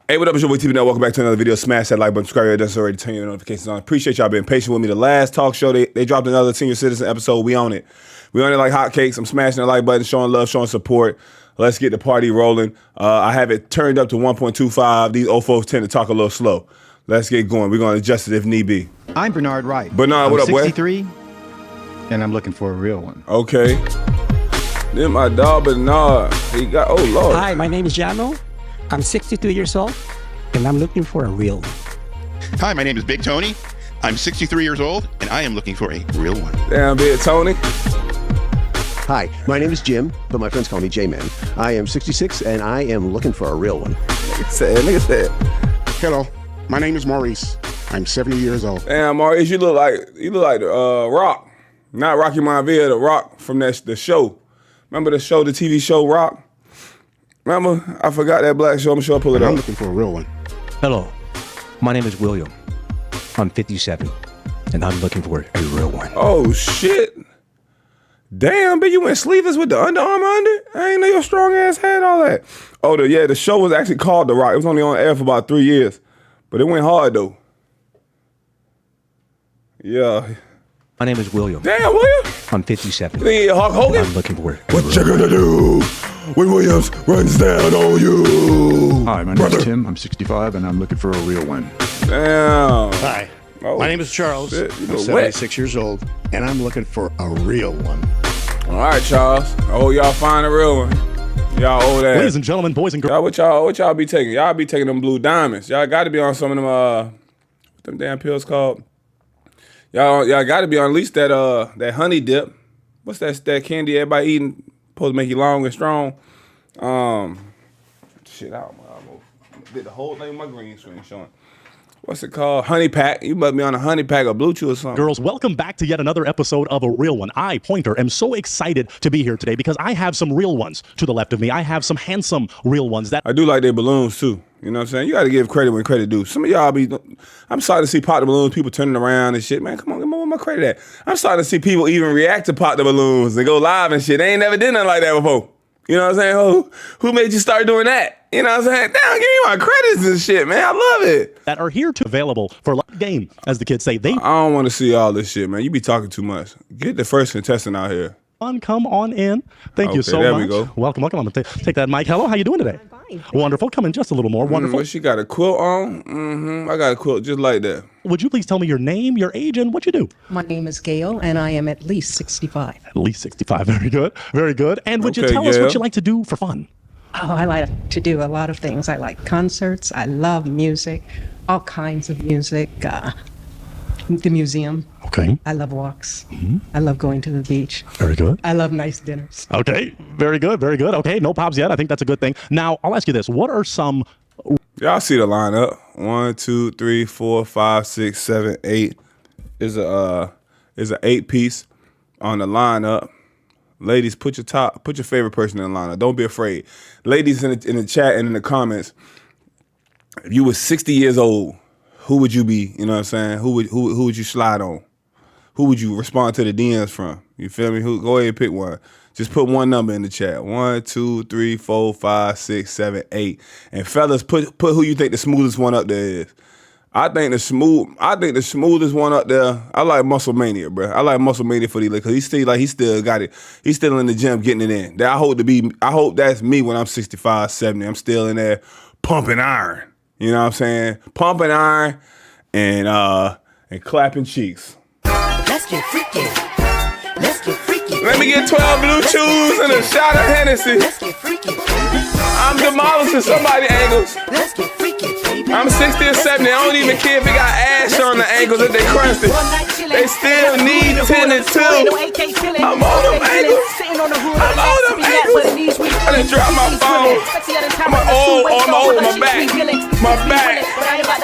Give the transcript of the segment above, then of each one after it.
Hey, what up, it's your boy Tpindell. Welcome back to another video. Smash that like button, subscribe if that's already, turn your notifications on. Appreciate y'all being patient with me. The last talk show, they dropped another senior citizen episode. We own it. We own it like hotcakes. I'm smashing the like button, showing love, showing support. Let's get the party rolling. I have it turned up to 1.25. These old folks tend to talk a little slow. Let's get going. We're going to adjust it if need be. I'm Bernard Wright. Bernard, what up, boy? 63, and I'm looking for a real one. Okay. Then my dog Bernard. He got, oh, Lord. Hi, my name is Jano. I'm 62 years old, and I'm looking for a real one. Hi, my name is Big Tony. I'm 63 years old, and I am looking for a real one. Damn, Big Tony. Hi, my name is Jim, but my friends call me J-Man. I am 66, and I am looking for a real one. Nigga said. Hello, my name is Maurice. I'm 70 years old. Damn, Maurice, you look like Rock. Not Rocky Maivia, the Rock from the show. Remember the show, the TV show Rock? Remember? I forgot that black show. I'm sure I'll pull it up. I'm looking for a real one. Hello, my name is William. I'm 57, and I'm looking for a real one. Oh, shit. Damn, but you went sleeveless with the Under Armour under? I ain't know your strong ass had all that. Oh, the show was actually called The Rock. It was only on air for about 3 years, but it went hard, though. Yeah. My name is William. Damn, William. I'm 57. You Hulk Hogan? I'm looking for What you gonna do when Williams runs down on you? Hi, my name is Tim. I'm 65, and I'm looking for a real one. Damn. Hi, Oh, my name is Charles. shit, you I'm look 76 years old, and I'm looking for a real one. All right, Charles. Oh, y'all find a real one. Y'all old ass. Ladies and gentlemen, boys and girls. What y'all be taking? Y'all be taking them blue diamonds. Y'all got to be on some of them what them damn pills called. Y'all got to be on at least that honey dip. What's that candy everybody eating? Supposed to make you long and strong. Shit, I almost did the whole thing with my green screen showing. What's it called? Honey pack. You must be on a honey pack or Blue Chew or something. Girls, welcome back to yet another episode of A Real One. I, Pointer, am so excited to be here today because I have some real ones to the left of me. I have some handsome real ones that I do like their balloons too. You know what I'm saying? You got to give credit when credit due. Some of y'all I'm starting to see pop the balloons, people turning around and shit. Man, come on, give me where my credit at. I'm starting to see people even react to pop the balloons and go live and shit. They ain't never did nothing like that before. You know what I'm saying? Who made you start doing that? You know what I'm saying? Damn, give me my credits and shit, man. I love it. that are here to available for game, as the kids say. They I don't want to see all this shit, man. You be talking too much. Get the first contestant out here. come on in. Thank you so there much. we go. Welcome. I'm gonna take that mic. Hello, how you doing today? I'm fine. Wonderful. Come in just a little more. Wonderful. Well, she got a quilt on. I got a quilt just like that. Would you please tell me your name, your age, and what you do? My name is Gail, and I am at least 65. At least 65. Very good. Very good. And would you Okay, tell us Gail. what you like to do for fun? Oh, I like to do a lot of things. I like concerts. I love music, all kinds of music. The museum. Okay. I love walks. I love going to the beach. Very good. I love nice dinners. Okay. Very good. Very good. Okay. No pops yet. I think that's a good thing. Now, I'll ask you this. What are some... Y'all see the lineup. 1, 2, 3, 4, 5, 6, 7, 8. Is an 8-piece on the lineup. Ladies, put your favorite person in the lineup. Don't be afraid. Ladies in the chat and in the comments, if you were 60 years old, who would you be? You know what I'm saying? Who would you slide on? Who would you respond to the DMs from? You feel me? Go ahead and pick one. Just put one number in the chat. 1, 2, 3, 4, 5, 6, 7, 8. And fellas, put who you think the smoothest one up there is. I think the smoothest one up there. I like Muscle Mania, bro. I like Muscle Mania for these because he still got it. He's still in the gym getting it in. I hope that's me when I'm 65, 70. I'm still in there pumping iron. You know what I'm saying? Pumping iron and clapping cheeks. Let's get freaky. Let's get freaky. Let me get 12 Blue Chews and a shot of Hennessy. Let's get freaky. I'm demolishing somebody's ankles. Let's get freaky, baby. I'm 60 or 70. I don't even care if it got ash on the ankles if they crusty. They still need 10 and 2. I'm on them ankles. I'm on them ankles. I done dropped my phone. I'm over my back. My back.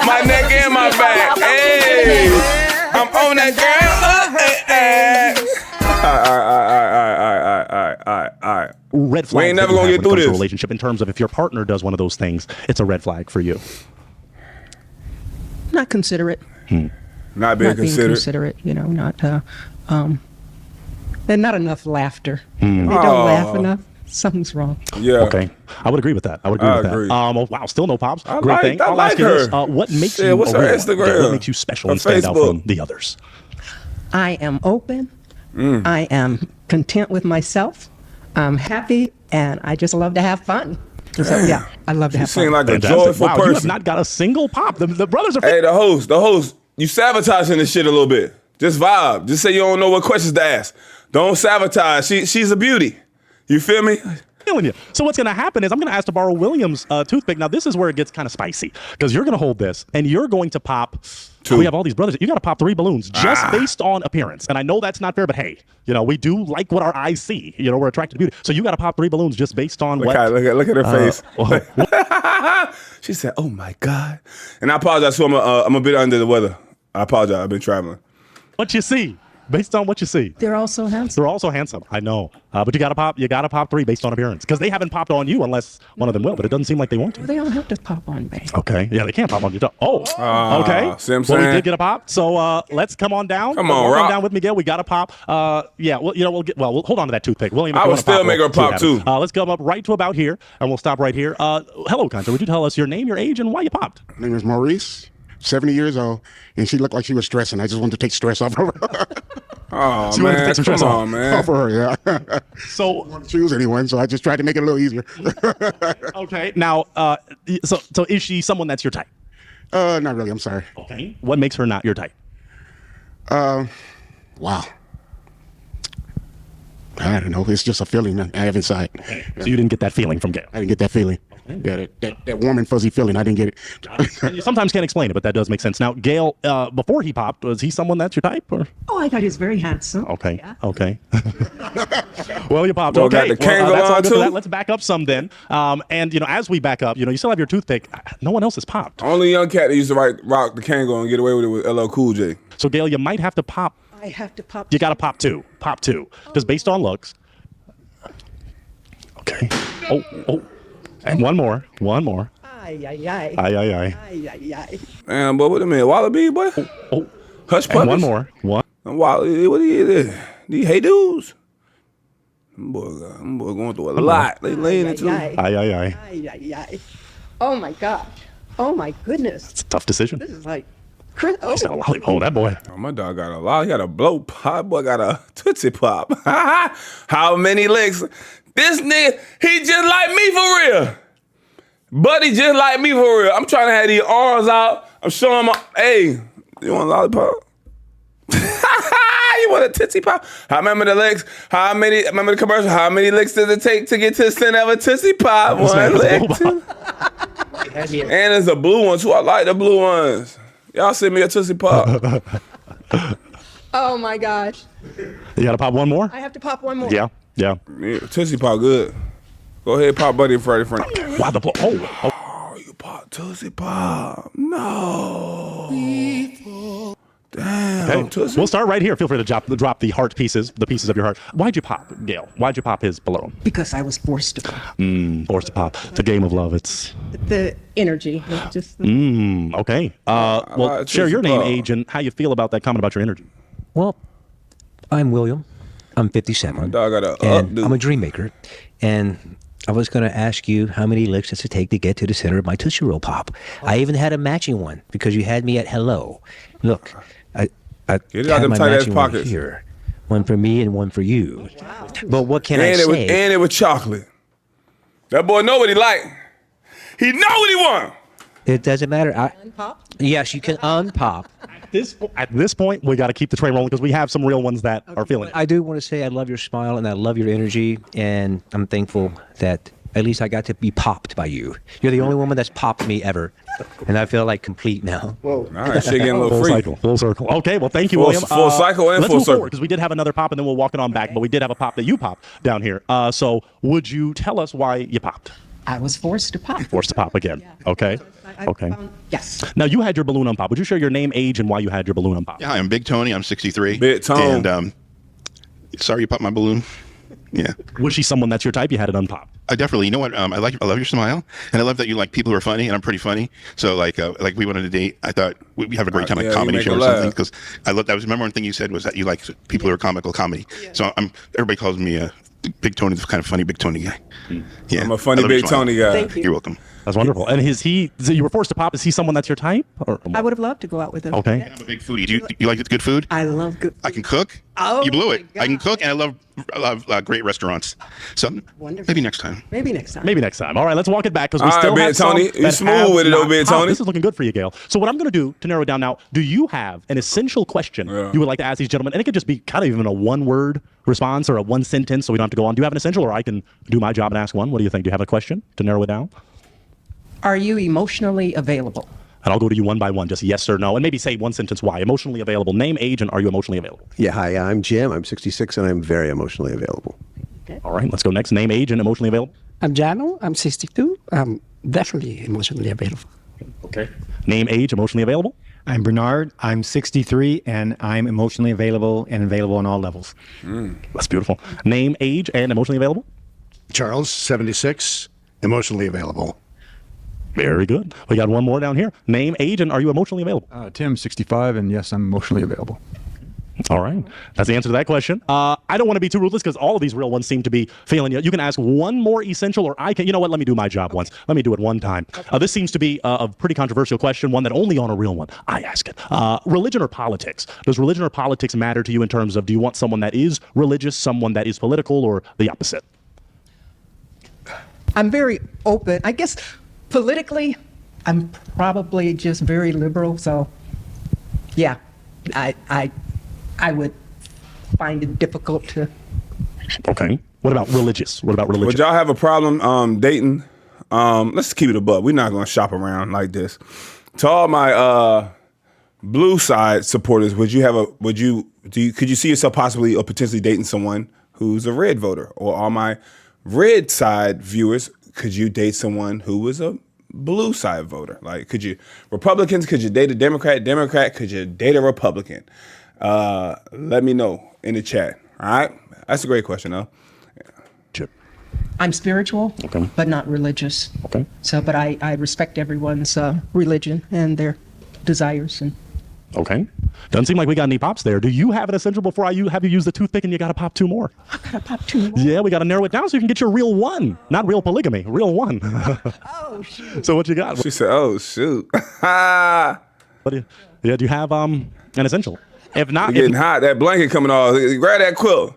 My neck and my back. Hey. I'm on that girl. All right. Red flags. We ain't never gonna get through this relationship in terms of if your partner does one of those things, it's a red flag for you. Not considerate. Not being considerate. You know, not and not enough laughter. They don't laugh enough. Something's wrong. Yeah. Okay. I would agree with that. I would agree with agree. that. Oh, wow. Still no pops. I Great like- thing. I I'll like ask you this. her. What makes Shit, you what's a her real one? Instagram? What makes you special Her and stand out Facebook? from the others? I am open. I am content with myself. I'm happy, and I just love to have fun. So, yeah, I love to have fun. Seem like a Fantastic. joyful Wow, person. you have not got a single pop. The brothers are. Hey, the host, you sabotaging this shit a little bit. Just vibe. Just say you don't know what questions to ask. Don't sabotage. She's a beauty. You feel me? Feeling you. So what's going to happen is I'm going to ask to borrow William's toothpick. Now, this is where it gets kind of spicy because you're going to hold this and you're going to pop. 2. We have all these brothers. You got to pop 3 balloons just based on appearance. And I know that's not fair, but hey, we do like what our eyes see. We're attracted to beauty. So you got to pop 3 balloons just based on Look at her face. She said, "Oh my God," and I apologize. So I'm a bit under the weather. I apologize. I've been traveling. What you see. Based on what you see. They're also handsome. They're also handsome. I know. But you gotta pop 3 based on appearance. Because they haven't popped on you unless one of them will, but it doesn't seem like they want to. They don't have to pop on me. Okay. Yeah, they can't pop on you. Oh. Okay. See what I'm Well, we saying? did get a pop. So let's come on down. Come on, Rob. Come down with me, Gail. We got a pop. Yeah. Well, we'll hold on to that toothpick. William, if I you would wanna still pop, make her we'll see what pop, too. happens. Let's come up right to about here, and we'll stop right here. Hello, Contra. Would you tell us your name, your age, and why you popped? My name is Maurice, 70 years old, and she looked like she was stressing. I just wanted to take stress off of her. Oh, So you wanted to man. take some stress Come off. on, man. Off her, yeah. So I didn't choose anyone, so I just tried to make it a little easier. okay. Now, so is she someone that's your type? Not really. I'm sorry. Okay. What makes her not your type? Wow. I don't know. It's just a feeling I have inside. So you didn't get that feeling from Gail? I didn't get that feeling. Yeah, that warm and fuzzy feeling. I didn't get it. You sometimes can't explain it, but that does make sense. Now, Gail, before he popped, was he someone that's your type? Or? Oh, I thought he was very handsome. Okay. Yeah. Okay. Well, you popped. Well, Okay. got the Kango that's all on, good for too? that. Let's back up some then. And as we back up, you still have your toothpick. No one else has popped. Only young cat that used to rock the Kango and get away with it with LL Cool J. So, Gail, you might have to pop. I have to pop. You got to pop 2. Pop 2. Just based on looks. Okay. Oh. And one more. Ay, ay, ay. Aye. Ay, ay, ay. Man, boy, wait a minute. Wallaby, boy. Oh. Hush And puppies. one more. Wally, what are you? These hey dudes. Them boy going through a lot. They laying into. Ay, Aye. ay, ay, ay. Oh, my gosh. Oh, my goodness. It's a tough decision. This is like... He's got a lollipop. Oh, that boy. Oh, my dog got a lot. He got a blow pop. Boy got a Tootsie Pop. How many licks? This nigga, he just like me for real. Buddy just like me for real. I'm trying to have these arms out. I'm showing my, hey, you want a lollipop? You want a Tootsie Pop? I remember the licks. Remember the commercial? How many licks does it take to get to the center of a Tootsie Pop? One lick, two. And there's a blue one too. I like the blue ones. Y'all send me a Tootsie Pop. Oh, my gosh. You got to pop one more? I have to pop one more. Yeah. Yeah, Tootsie Pop good. Go ahead, pop Buddy and Freddie Frank. Wow, the blow. Oh. You pop Tootsie Pop. No. Damn, Okay. Tootsie. We'll start right here. Feel free to drop the heart pieces, the pieces of your heart. Why'd you pop, Gail? Why'd you pop his balloon? Because I was forced to pop. Forced to pop. It's a game of love. It's The energy. Just okay. Well, like share your Tootsie name, Pop. age, and how you feel about that comment about your energy. Well, I'm William. I'm 57. Dog got a and I'm a dream maker. And I was going to ask you how many licks does it take to get to the center of my Tootsie Roll Pop. I even had a matching one because you had me at hello. Look, I Get it out have them my tight ass matching one pockets. here. One for me and one for you. Wow. But what can I And say? it was chocolate. That boy know what he like. He know what he want. It doesn't matter. unpop. Yes, you can unpop. At this point, we got to keep the train rolling because we have some real ones that are feeling it. I do want to say I love your smile and I love your energy, and I'm thankful that at least I got to be popped by you. You're the only woman that's popped me ever, and I feel like complete now. Whoa. All right, shit getting a little Full free. cycle, full circle. Okay, well, thank you, Full- William. full cycle and let's full move circle. forward because we did have another pop, and then we'll walk it on back. But we did have a pop that you popped down here. So, would you tell us why you popped? I was forced to pop. Forced to pop again. Okay. Okay. Yes. Now you had your balloon unpop. Would you share your name, age, and why you had your balloon unpop? Yeah, hi, I'm Big Tony. I'm 63. Big Tone. And sorry you popped my balloon. Yeah. Was she someone that's your type? You had it unpopped. I definitely. You know what? I love your smile, and I love that you like people who are funny, and I'm pretty funny. So like we went on a date. I thought we have a great time, Yeah, like you comedy make show her or something. laugh. Because I love that. Was remember one thing you said was that you like people who are comical comedy. So everybody calls me Big Tony's kind of funny, Big Tony guy. Yeah, I'm a funny I love your Big smile. Tony guy. Thank you. You're welcome. That's wonderful. And so you were forced to pop. Is he someone that's your type? Or? I would have loved to go out with him. Okay. Yeah. I'm a big foodie. Do you like good food? I love good. I can cook. Oh, you blew it. my I can God. cook, and I love great restaurants. So Wonderful. maybe next time. Maybe next time. Maybe next time. All right, let's walk it back because we All right, still Big have Tony. some You that smooth have with it, though, not Big popped. Tony. This is looking good for you, Gail. So what I'm going to do to narrow it down now, do you have an essential question you would like to ask these gentlemen? And it could just be kind of even a one-word response or a one sentence so we don't have to go on. Do you have an essential, or I can do my job and ask one? What do you think? Do you have a question to narrow it down? Are you emotionally available? And I'll go to you one by one, just yes or no, and maybe say one sentence why. Emotionally available, name, age, and are you emotionally available? Yeah, hi, I'm Jim. I'm 66, and I'm very emotionally available. All right, let's go next. Name, age, and emotionally available. I'm Jano. I'm 62. I'm definitely emotionally available. Okay. Name, age, emotionally available. I'm Bernard. I'm 63, and I'm emotionally available and available on all levels. That's beautiful. Name, age, and emotionally available. Charles, 76, emotionally available. Very good. We got one more down here. Name, age, and are you emotionally available? Tim, 65, and yes, I'm emotionally available. All right. That's the answer to that question. I don't want to be too ruthless because all of these real ones seem to be failing you. You can ask one more essential, or I can, you know what, let me do my job once. Let me do it one time. This seems to be a pretty controversial question, one that only on a real one I ask it. Religion or politics? Does religion or politics matter to you in terms of, do you want someone that is religious, someone that is political, or the opposite? I'm very open. I guess politically, I'm probably just very liberal. So, yeah, I would find it difficult to. Okay. What about religious? What about religion? Would y'all have a problem dating? Let's keep it above. We're not gonna shop around like this. To all my blue side supporters, could you see yourself possibly or potentially dating someone who's a red voter? Or all my red side viewers, could you date someone who was a blue side voter? Like, Republicans, could you date a Democrat? Democrat, could you date a Republican? Let me know in the chat. All right, that's a great question, though. I'm spiritual, but not religious. Okay. So, but I respect everyone's religion and their desires. And Okay. Doesn't seem like we got any pops there. Do you have an essential before have you used the toothpick and you got to pop two more? I gotta pop two more. Yeah, we got to narrow it down so you can get your real one. Not real polygamy, real one. Oh shoot. So what you got? She said, "Oh shoot." Do you have an essential? If not, You're getting hot. That blanket coming off. Grab that quilt.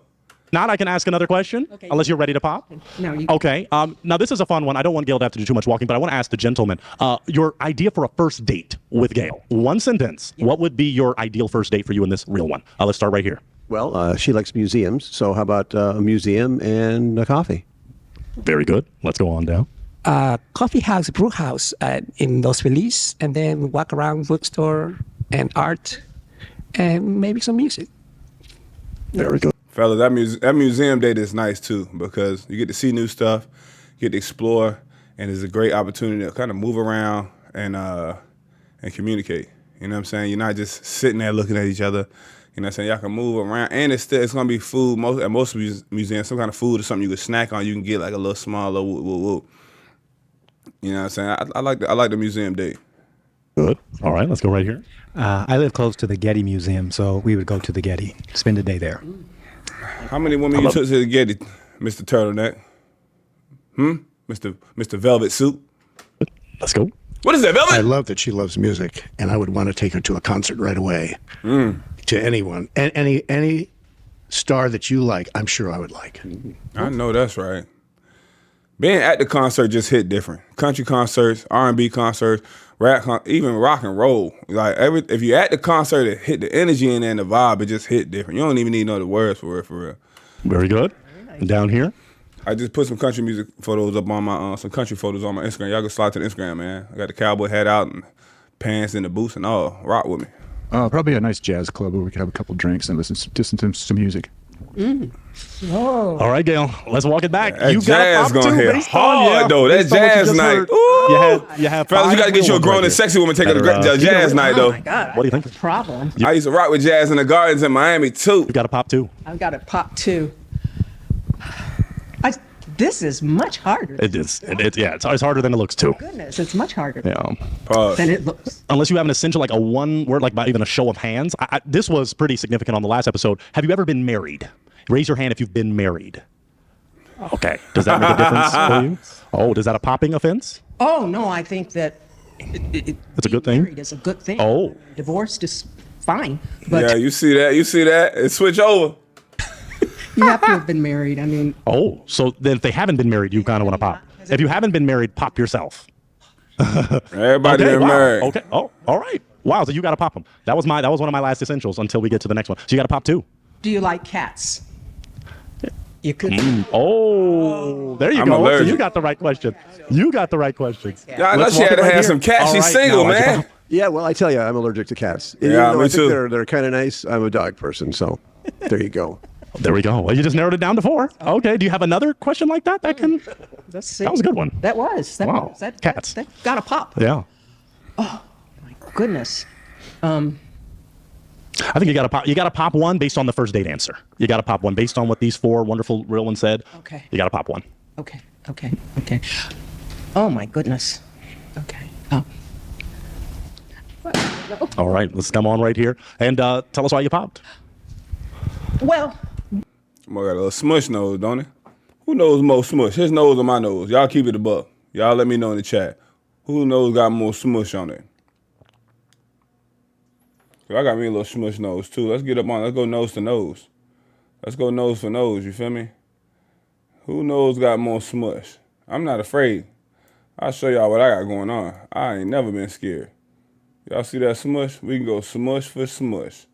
Not, I can ask another question, unless you're ready to pop. No, you. Okay. Now, this is a fun one. I don't want Gail to have to do too much walking, but I want to ask the gentleman, your idea for a first date with Gail. One sentence. What would be your ideal first date for you in this real one? Let's start right here. Well, she likes museums, so how about a museum and a coffee? Very good. Let's go on down. Coffee house, brew house in Los Feliz, and then walk around bookstore and art, and maybe some music. Very good. Fellas, that museum date is nice too because you get to see new stuff, you get to explore, and it's a great opportunity to kind of move around and communicate. You know what I'm saying? You're not just sitting there looking at each other. You know what I'm saying? Y'all can move around, and it's gonna be food. At most museums, some kind of food or something you can snack on. You can get like a little small, woo. You know what I'm saying? I like the museum date. Good. All right, let's go right here. I live close to the Getty Museum, so we would go to the Getty, spend a day there. How many women you took to the Getty, Mr. Turtleneck? Mr. Velvet Suit? Let's go. What is that, Velvet? I love that she loves music, and I would want to take her to a concert right away. To anyone. And any star that you like, I'm sure I would like. I know that's right. Being at the concert just hit different. Country concerts, R&B concerts, even rock and roll. Like if you're at the concert, it hit the energy in there and the vibe. It just hit different. You don't even need to know the words for real. Very good. And down here. I just put some country music photos up on my some country photos on my Instagram. Y'all can slide to the Instagram, man. I got the cowboy hat out and pants and the boots and all. Rock with me. Probably a nice jazz club where we could have a couple drinks and listen to some music. Oh. All right, Gail. Let's walk it back. That You jazz got gonna hit hard though. That Based on what you jazz just night. heard. Ooh. You have Fellas, you gotta get you a grown and sexy woman. Take her to jazz night though. Oh my God. What do you think? Problem. I used to rock with jazz in the gardens in Miami too. You got to pop two. I've got to pop two. This is much harder. It is. It's harder than it looks too. Goodness, it's much harder Yeah. than it looks. Unless you have an essential, like a one word, like by even a show of hands. This was pretty significant on the last episode. Have you ever been married? Raise your hand if you've been married. Okay. Does that make a difference for you? Oh, is that a popping offense? Oh, no, I think that It's a good thing? married is a good thing. Oh. Divorced is fine. But Yeah, you see that? You see that? It switch over. you have to have been married. I mean, Oh, so then if they haven't been married, you kind of want to pop. If you haven't been married, pop yourself. Everybody Okay, been wow. married. Okay. Oh, all right. Wow. So you got to pop them. That was one of my last essentials until we get to the next one. So you got to pop two. do you like cats? You could. Oh, there you I'm go. So allergic. you got the right question. You got the right question. Yeah, I know Let's she walk had it to right have here. some cats. All She's right, single, now, man. Yeah, well, I tell you, I'm allergic to cats. And Yeah, even though me I think too. they're kind of nice, I'm a dog person. So there you go. There we go. Well, you just narrowed it down to 4. Okay. Do you have another question like that? That Let's see. was a good one. That was. That Wow. was. That, Cats. That got a pop. Yeah. Goodness. I think you got to pop. You got to pop one based on the first date answer. You got to pop one based on what these 4 wonderful real ones said. Okay. You got to pop one. Okay. Okay. Okay. Oh my goodness. Okay. Oh. All right. Let's come on right here and tell us why you popped. Well, Boy got a little smush nose, don't it? Who knows more smush? His nose or my nose? Y'all keep it above. Y'all let me know in the chat. Who knows got more smush on it? I got me a little smush nose too. Let's get up on. Let's go nose to nose. Let's go nose for nose. You feel me? Who knows got more smush? I'm not afraid. I'll show y'all what I got going on. I ain't never been scared. Y'all see that smush? We can go smush for smush.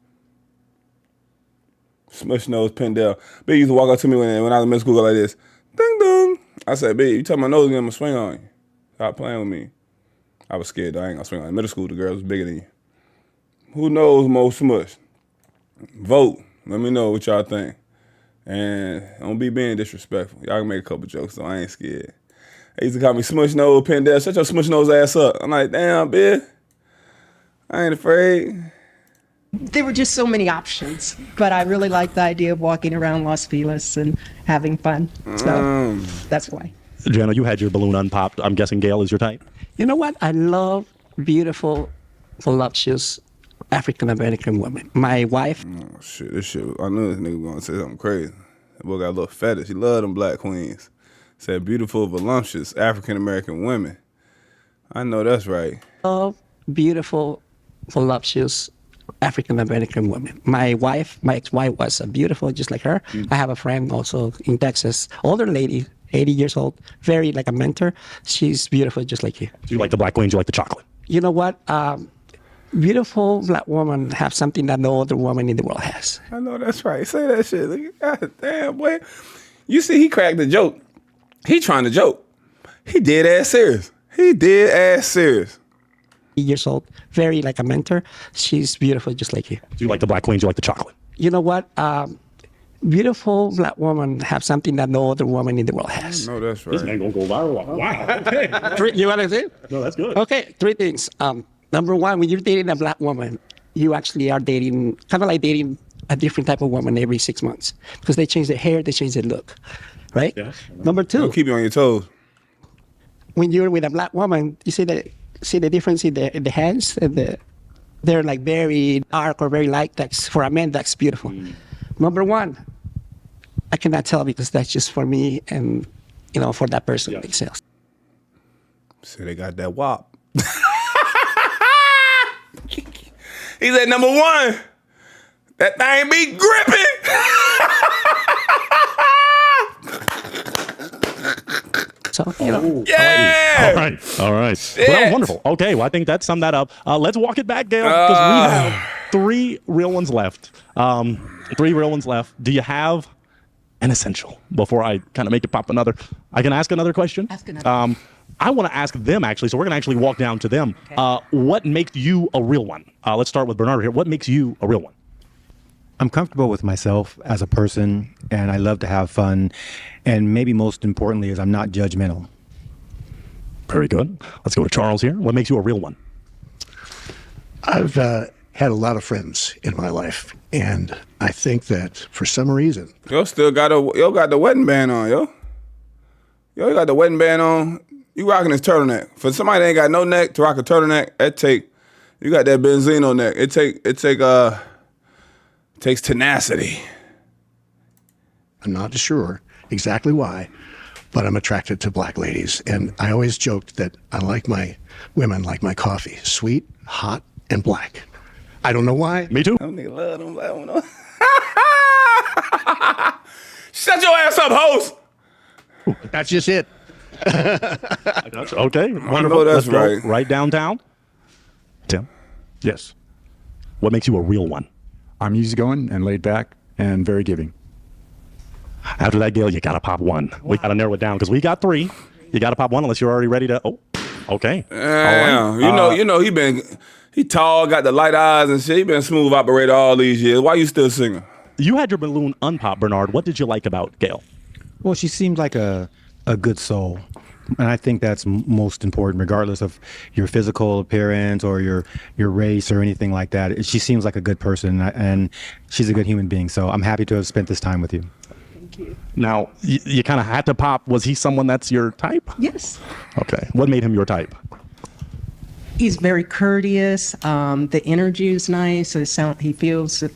Smush nose Pindell. Big used to walk up to me when I was in middle school like this. Ding dong. I said, Big, you tell my nose again, I'm gonna swing on you. Stop playing with me. I was scared though. I ain't gonna swing on you. In middle school, the girls was bigger than you. Who knows more smush? Vote. Let me know what y'all think. And don't be being disrespectful. Y'all can make a couple jokes, though. I ain't scared. They used to call me Smush Nose Pindell. Shut your Smush Nose ass up. I'm like, damn, bitch. I ain't afraid. there were just so many options, but I really like the idea of walking around Las Vegas and having fun. So that's why. Jenna, you had your balloon unpopped. I'm guessing Gail is your type. You know what? I love beautiful, voluptuous African American women. My wife. Oh, shit, this shit. I knew this nigga was going to say something crazy. That boy got a little fetish. He love them black queens. Said beautiful, voluptuous African American women. I know that's right. Love beautiful, voluptuous African American women. My ex-wife was beautiful, just like her. I have a friend also in Texas, older lady, 80 years old, very like a mentor. She's beautiful, just like you. Do you like the black queens? You like the chocolate? You know what? Beautiful black women have something that no other woman in the world has. I know that's right. Say that shit. Look, God damn, boy. You see, he cracked the joke. He trying to joke. He dead ass serious. He dead ass serious. Years old, very like a mentor. She's beautiful, just like you. Do you like the black queens? You like the chocolate? You know what? Beautiful black women have something that no other woman in the world has. I know that's right. This man gonna go viral. Wow. Okay. You want to say? No, that's good. Okay, 3 things. Number one, when you're dating a black woman, you actually are dating, kind of like dating a different type of woman every 6 months because they change their hair, they change their look, right? Yes. Number two, It'll keep you on your toes. when you're with a black woman, you see the difference in the hands, and they're like very dark or very light. That's for a man, that's beautiful. Number one, I cannot tell because that's just for me and for that person. Yeah. Makes sense. So they got that wop. He said, number one, that thing be gripping. So, Yeah. All right. Well, that was wonderful. Okay, well, I think that summed that up. Let's walk it back, Gail, because we have 3 real ones left. 3 real ones left. Do you have an essential before I kind of make it pop another? I can ask another question? Ask another. I want to ask them, actually, so we're going to actually walk down to them. Okay. What makes you a real one? Let's start with Bernardo here. What makes you a real one? I'm comfortable with myself as a person, and I love to have fun. And maybe most importantly is I'm not judgmental. Very good. Let's go to Charles here. What makes you a real one? I've had a lot of friends in my life, and I think that for some reason... Yo got the wedding band on, yo. Yo, you got the wedding band on. You rocking this turtleneck. For somebody that ain't got no neck to rock a turtleneck, you got that Benzino neck. It takes tenacity. I'm not sure exactly why, but I'm attracted to black ladies. And I always joked that I like my women like my coffee, sweet, hot, and black. I don't know why. Me too. Them niggas love them black women. Shut your ass up, host. That's just it. Okay. Wonderful. That's Let's go right. right downtown. Tim, Yes. what makes you a real one? I'm easygoing and laid back and very giving. After that, Gail, you got to pop one. We got to narrow it down because we got 3. You got to pop one unless you're already ready to. Oh, okay. Damn. All right. You know, he tall, got the light eyes and shit. He been a smooth operator all these years. Why you still singing? You had your balloon unpop, Bernard. What did you like about Gail? Well, she seemed like a good soul. And I think that's most important, regardless of your physical appearance or your race or anything like that. She seems like a good person, and she's a good human being. So I'm happy to have spent this time with you. Thank you. Now, you kind of had to pop. Was he someone that's your type? Yes. Okay. What made him your type? He's very courteous. The energy is nice. He feels that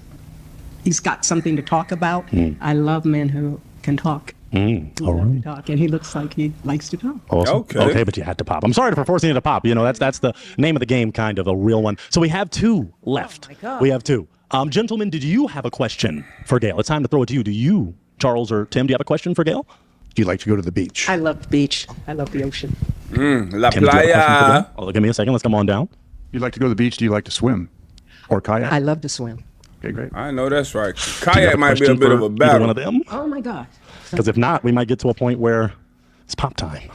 he's got something to talk about. I love men who can talk. All right. Talk, and he looks like he likes to talk. Awesome. Okay. Okay, but you had to pop. I'm sorry for forcing you to pop. You know, that's the name of the game, kind of, a real one. So we have 2 left. Oh, my God. We have 2. Gentlemen, did you have a question for Gail? It's time to throw it to you. Do you, Charles or Tim, do you have a question for Gail? Do you like to go to the beach? I love the beach. I love the ocean. La Tim, do you have a question for playa. Gail? Oh, give me a second. Let's come on down. You like to go to the beach? Do you like to swim or kayak? I love to swim. Okay, great. I know that's right. Do you have Kayak might be a question bit for of a either battle. one of them? Oh my God. Because if not, we might get to a point where it's pop time.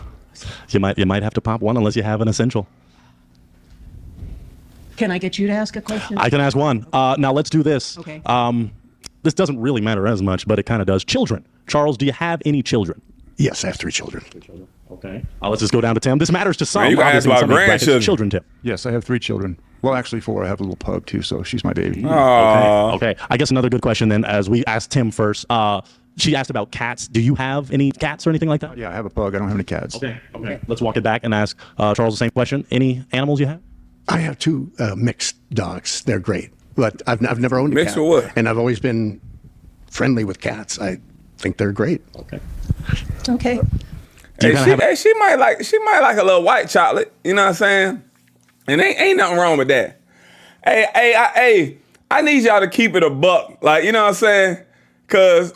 You might have to pop one unless you have an essential. Can I get you to ask a question? I can ask one. Now let's do this. Okay. This doesn't really matter as much, but it kind of does. Children. Charles, do you have any children? Yes, I have 3 children. Okay. Let's just go down to Tim. This matters to some. Man, you gotta ask obviously, about some brackets. grandchildren. Children, Tim. Yes, I have 3 children. Well, actually 4. I have a little pug too, so she's my baby. Okay. I guess another good question then, as we asked Tim first. She asked about cats. Do you have any cats or anything like that? Yeah, I have a pug. I don't have any cats. Okay. Let's walk it back and ask Charles the same question. Any animals you have? I have 2 mixed dogs. They're great, but I've never owned a Mixed cat. or what? And I've always been friendly with cats. I think they're great. Okay. Okay. She might like a little white chocolate. You know what I'm saying? And ain't nothing wrong with that. I need y'all to keep it a buck. Like, you know what I'm saying? Cause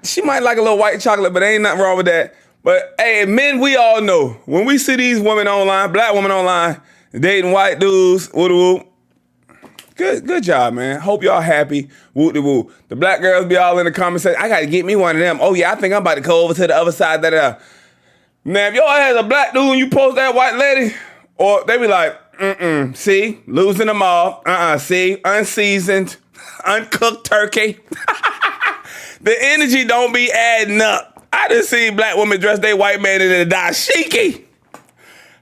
she might like a little white chocolate, but ain't nothing wrong with that. But hey, men, we all know when we see these women online, black women online, dating white dudes, woo-de-woo. Good job, man. Hope y'all happy. Woo-de-woo. The black girls be all in the comments saying, I gotta get me one of them. Oh yeah, I think I'm about to go over to the other side. Da-da. Now, if y'all has a black dude and you post that white lady, or they be like, see, losing them all. See, unseasoned, uncooked turkey. The energy don't be adding up. I just seen black women dress their white man in a dashiki.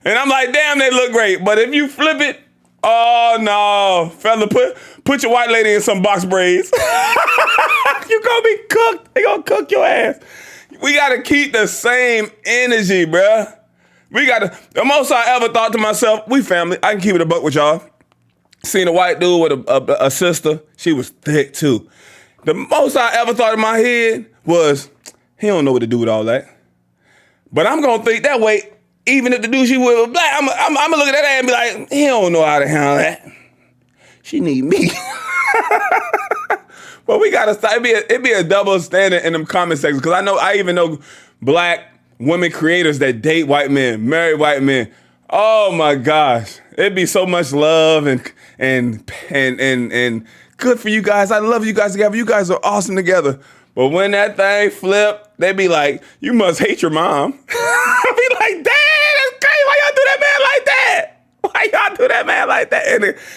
And I'm like, damn, they look great. But if you flip it, oh no, fella, put your white lady in some box braids. You gonna be cooked. They gonna cook your ass. We gotta keep the same energy, bruh. The most I ever thought to myself, we family. I can keep it a buck with y'all. Seen a white dude with a sister. She was thick too. The most I ever thought in my head was, he don't know what to do with all that. But I'm gonna think that way, even if the dude she with was black, I'm gonna look at that and be like, he don't know how to handle that. She need me. But we gotta start. It be a double standard in them comment sections, because I even know black women creators that date white men, marry white men. Oh my gosh, it'd be so much love and good for you guys. I love you guys together. You guys are awesome together. But when that thing flip, they be like, you must hate your mom. I be like, damn, that's crazy. Why y'all do that man like that? Why y'all do that man like that?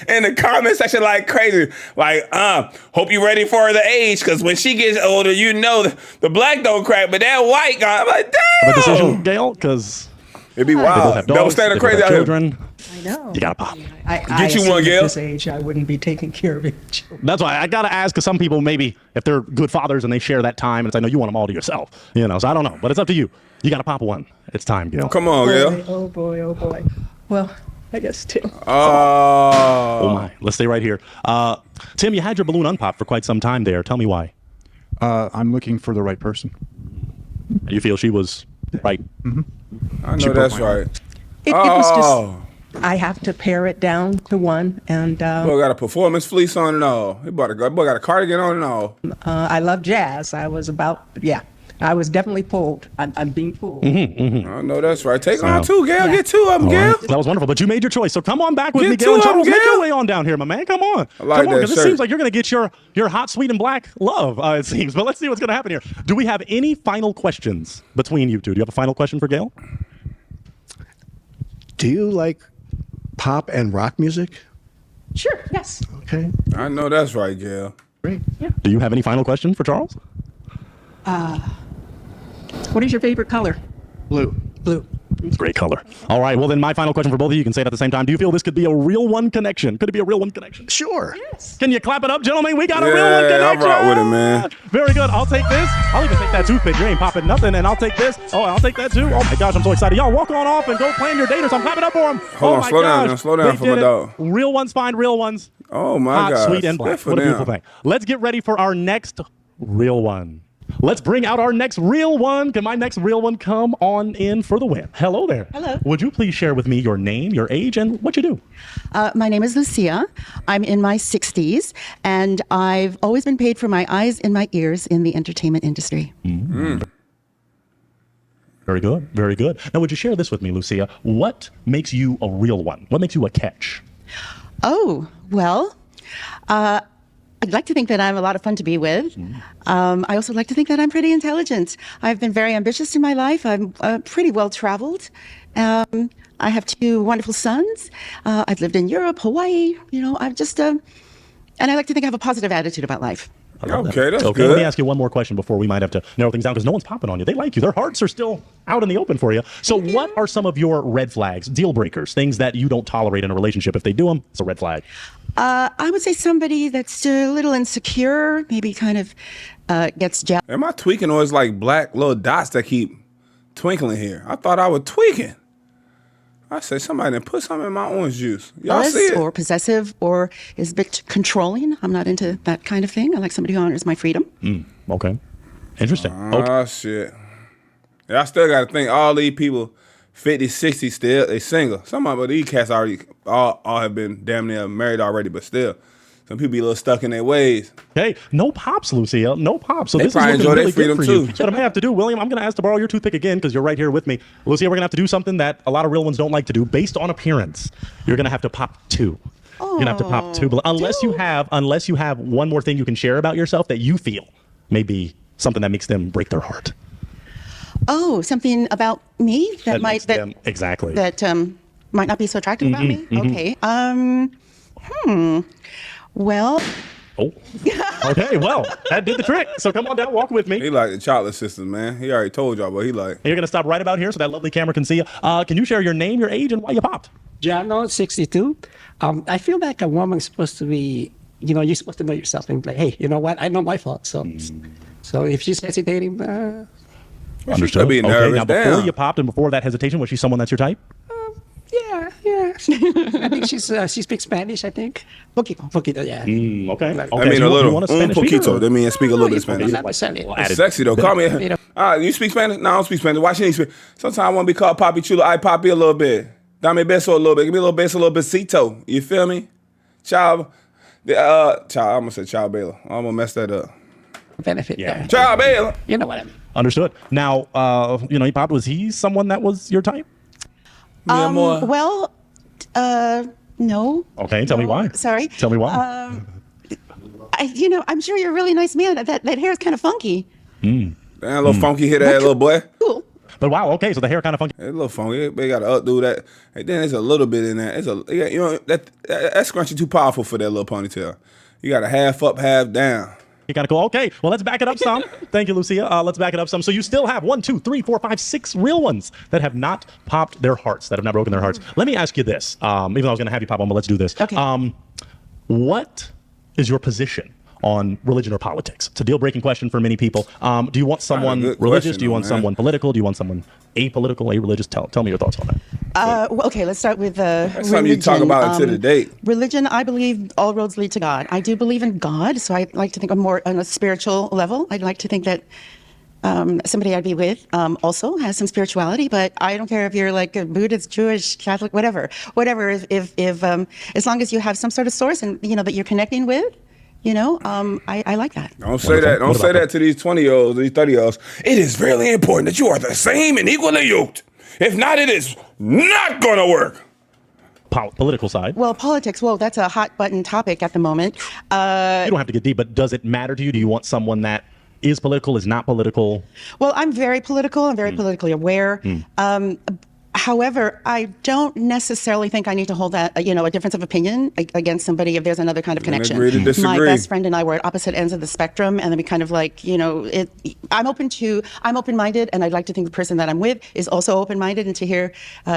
In the comment section like crazy. Like, hope you ready for the age, because when she gets older, you know the black don't crack, but that white guy, I'm like, damn. Have a decision, Gail? Because it'd be wild. Double standard crazy out here. Children. I know. You gotta pop. Get you one, At Gail. this age, I wouldn't be taking care of it. That's why I gotta ask, because some people maybe, if they're good fathers and they share that time, and it's, I know you want them all to yourself, you know. So I don't know, but it's up to you. You gotta pop one. It's time, Gail. Come on, Gail. Oh boy, oh boy. Well, I guess Tim. Oh my. Let's stay right here. Tim, you had your balloon unpopped for quite some time there. Tell me why. I'm looking for the right person. You feel she was right? I know that's right. It was just, I have to pare it down to one. And boy got a performance fleece on and all. Boy got a cardigan on and all. I love jazz. I was I was definitely pulled. I'm being pulled. I know that's right. Take on two, Gail. Get two of them, Gail. That was wonderful, but you made your choice. So come on back with me, Get Gail and two of 'em, Charles. Make Gail. your way on down here, my man. Come on. I like come on, that because it shirt. seems like you're going to get your hot, sweet, and black love, it seems. But let's see what's going to happen here. Do we have any final questions between you two? Do you have a final question for Gail? Do you like pop and rock music? Sure, yes. Okay. I know that's right, Gail. Great. Yeah. Do you have any final question for Charles? What is your favorite color? Blue. Blue. It's a great color. All right. Well, then my final question for both of you, you can say it at the same time. Do you feel this could be a real one connection? Could it be a real one connection? Sure. Yes. Can you clap it up, gentlemen? We got a real one Yeah, I connection. rock with it, man. Very good. I'll take this. I'll even take that toothpick. You ain't popping nothing. And I'll take this. Oh, I'll take that too. Oh my gosh, I'm so excited. Y'all walk on off and go plan your daters. I'm clapping up for them. Hold on, slow down now. Slow down for my dog. Real ones find real ones. Oh my Hot, God. sweet, and black. What a beautiful thing. Let's get ready for our next real one. Let's bring out our next real one. Can my next real one come on in for the win? Hello there. Hello. Would you please share with me your name, your age, and what you do? My name is Lucia. I'm in my 60s, and I've always been paid for my eyes and my ears in the entertainment industry. Very good. Very good. Now, would you share this with me, Lucia? What makes you a real one? What makes you a catch? Oh, well, I'd like to think that I'm a lot of fun to be with. I also like to think that I'm pretty intelligent. I've been very ambitious in my life. I'm pretty well traveled. I have 2 wonderful sons. I've lived in Europe, Hawaii. I've just, and I like to think I have a positive attitude about life. Okay, that's okay, good. let me ask you one more question before we might have to narrow things down because no one's popping on you. They like you. Their hearts are still out in the open for you. So what are some of your red flags, deal breakers, things that you don't tolerate in a relationship? If they do them, it's a red flag. I would say somebody that's a little insecure, maybe kind of gets jealous. Am I tweaking or is like black little dots that keep twinkling here? I thought I was tweaking. I said somebody done put something in my orange juice. Y'all see it? Or possessive or is a bit controlling. I'm not into that kind of thing. I like somebody who honors my freedom. Okay. Interesting. Oh, shit. Yeah, I still got to think all these people, 50, 60 still, they single. Some of these cats already, all have been damn near married already, but still. Some people be a little stuck in their ways. Hey, no pops, Lucia. No pops. So They this is probably looking enjoy really their freedom good for you. too. What I'm gonna have to do, William, I'm gonna ask to borrow your toothpick again because you're right here with me. Lucia, we're gonna have to do something that a lot of real ones don't like to do based on appearance. You're gonna have to pop 2. You're gonna have to pop 2, unless you have one more thing you can share about yourself that you feel may be something that makes them break their heart. Oh, something about me that makes them, exactly. That might not be so attractive about me. Okay. Well. Oh. Okay. Well, that did the trick. So come on down, walk with me. He like the chocolate system, man. He already told y'all, but he like. And you're gonna stop right about here so that lovely camera can see you. Can you share your name, your age, and why you popped? Jano, 62. I feel like a woman's supposed to be, you're supposed to know yourself and be like, hey, you know what? I know my fault. So if she's hesitating, Understood. Be okay, nervous. now before Damn. you popped and before that hesitation, was she someone that's your type? yeah. I think she speaks Spanish, I think. Poquito, yeah. Okay. I Okay, mean so a you little. want a Spanish poquito. speaker? That means speak a little bit of Spanish. Added. Sexy though. Call me. You speak Spanish? No, I don't speak Spanish. Why she need to speak? Sometimes I want to be called Papi Chulo. I Papi a little bit. Dame beso a little bit. Give me a little beso, a little besito. You feel me? Child. I'm gonna say Child Baylor. I'm gonna mess that up. Benefit. Yeah. Child Baylor. You know what I mean. Understood. Now, he popped. Was he someone that was your type? Well, no. Okay, tell me why. Sorry. Tell me why. I'm sure you're a really nice man. That hair is kind of funky. Damn, a little funky hit that little boy. Cool. But wow, okay, so the hair kind of funky. It's a little funky. They got to updo that. And then there's a little bit in there. That scrunchie too powerful for that little ponytail. You got to half up, half down. You kind of cool. Okay, well, let's back it up some. Thank you, Lucia. Let's back it up some. So you still have 1, 2, 3, 4, 5, 6 real ones that have not popped their hearts, that have not broken their hearts. Let me ask you this. Even though I was going to have you pop one, but let's do this. Okay. What is your position on religion or politics? It's a deal-breaking question for many people. Do you want someone religious? Do you want someone political? Do you want someone apolitical, a-religious? Tell me your thoughts on that. Well, okay, let's start with That's religion. something you talk about until the date. Religion, I believe all roads lead to God. I do believe in God, so I like to think I'm more on a spiritual level. I'd like to think that somebody I'd be with also has some spirituality, but I don't care if you're like a Buddhist, Jewish, Catholic, whatever. If as long as you have some sort of source and that you're connecting with, I like that. Don't say that. Don't say that to these 20-year-olds, these 30-year-olds. It is really important that you are the same and equally yoked. If not, it is not gonna work. Political side. Well, politics. Well, that's a hot button topic at the moment. You don't have to get deep, but does it matter to you? Do you want someone that is political, is not political? Well, I'm very political. I'm very politically aware. However, I don't necessarily think I need to hold that, a difference of opinion against somebody if there's another kind of connection. Agree to disagree. My best friend and I were at opposite ends of the spectrum, and then we kind of I'm open-minded, and I'd like to think the person that I'm with is also open-minded and to hear,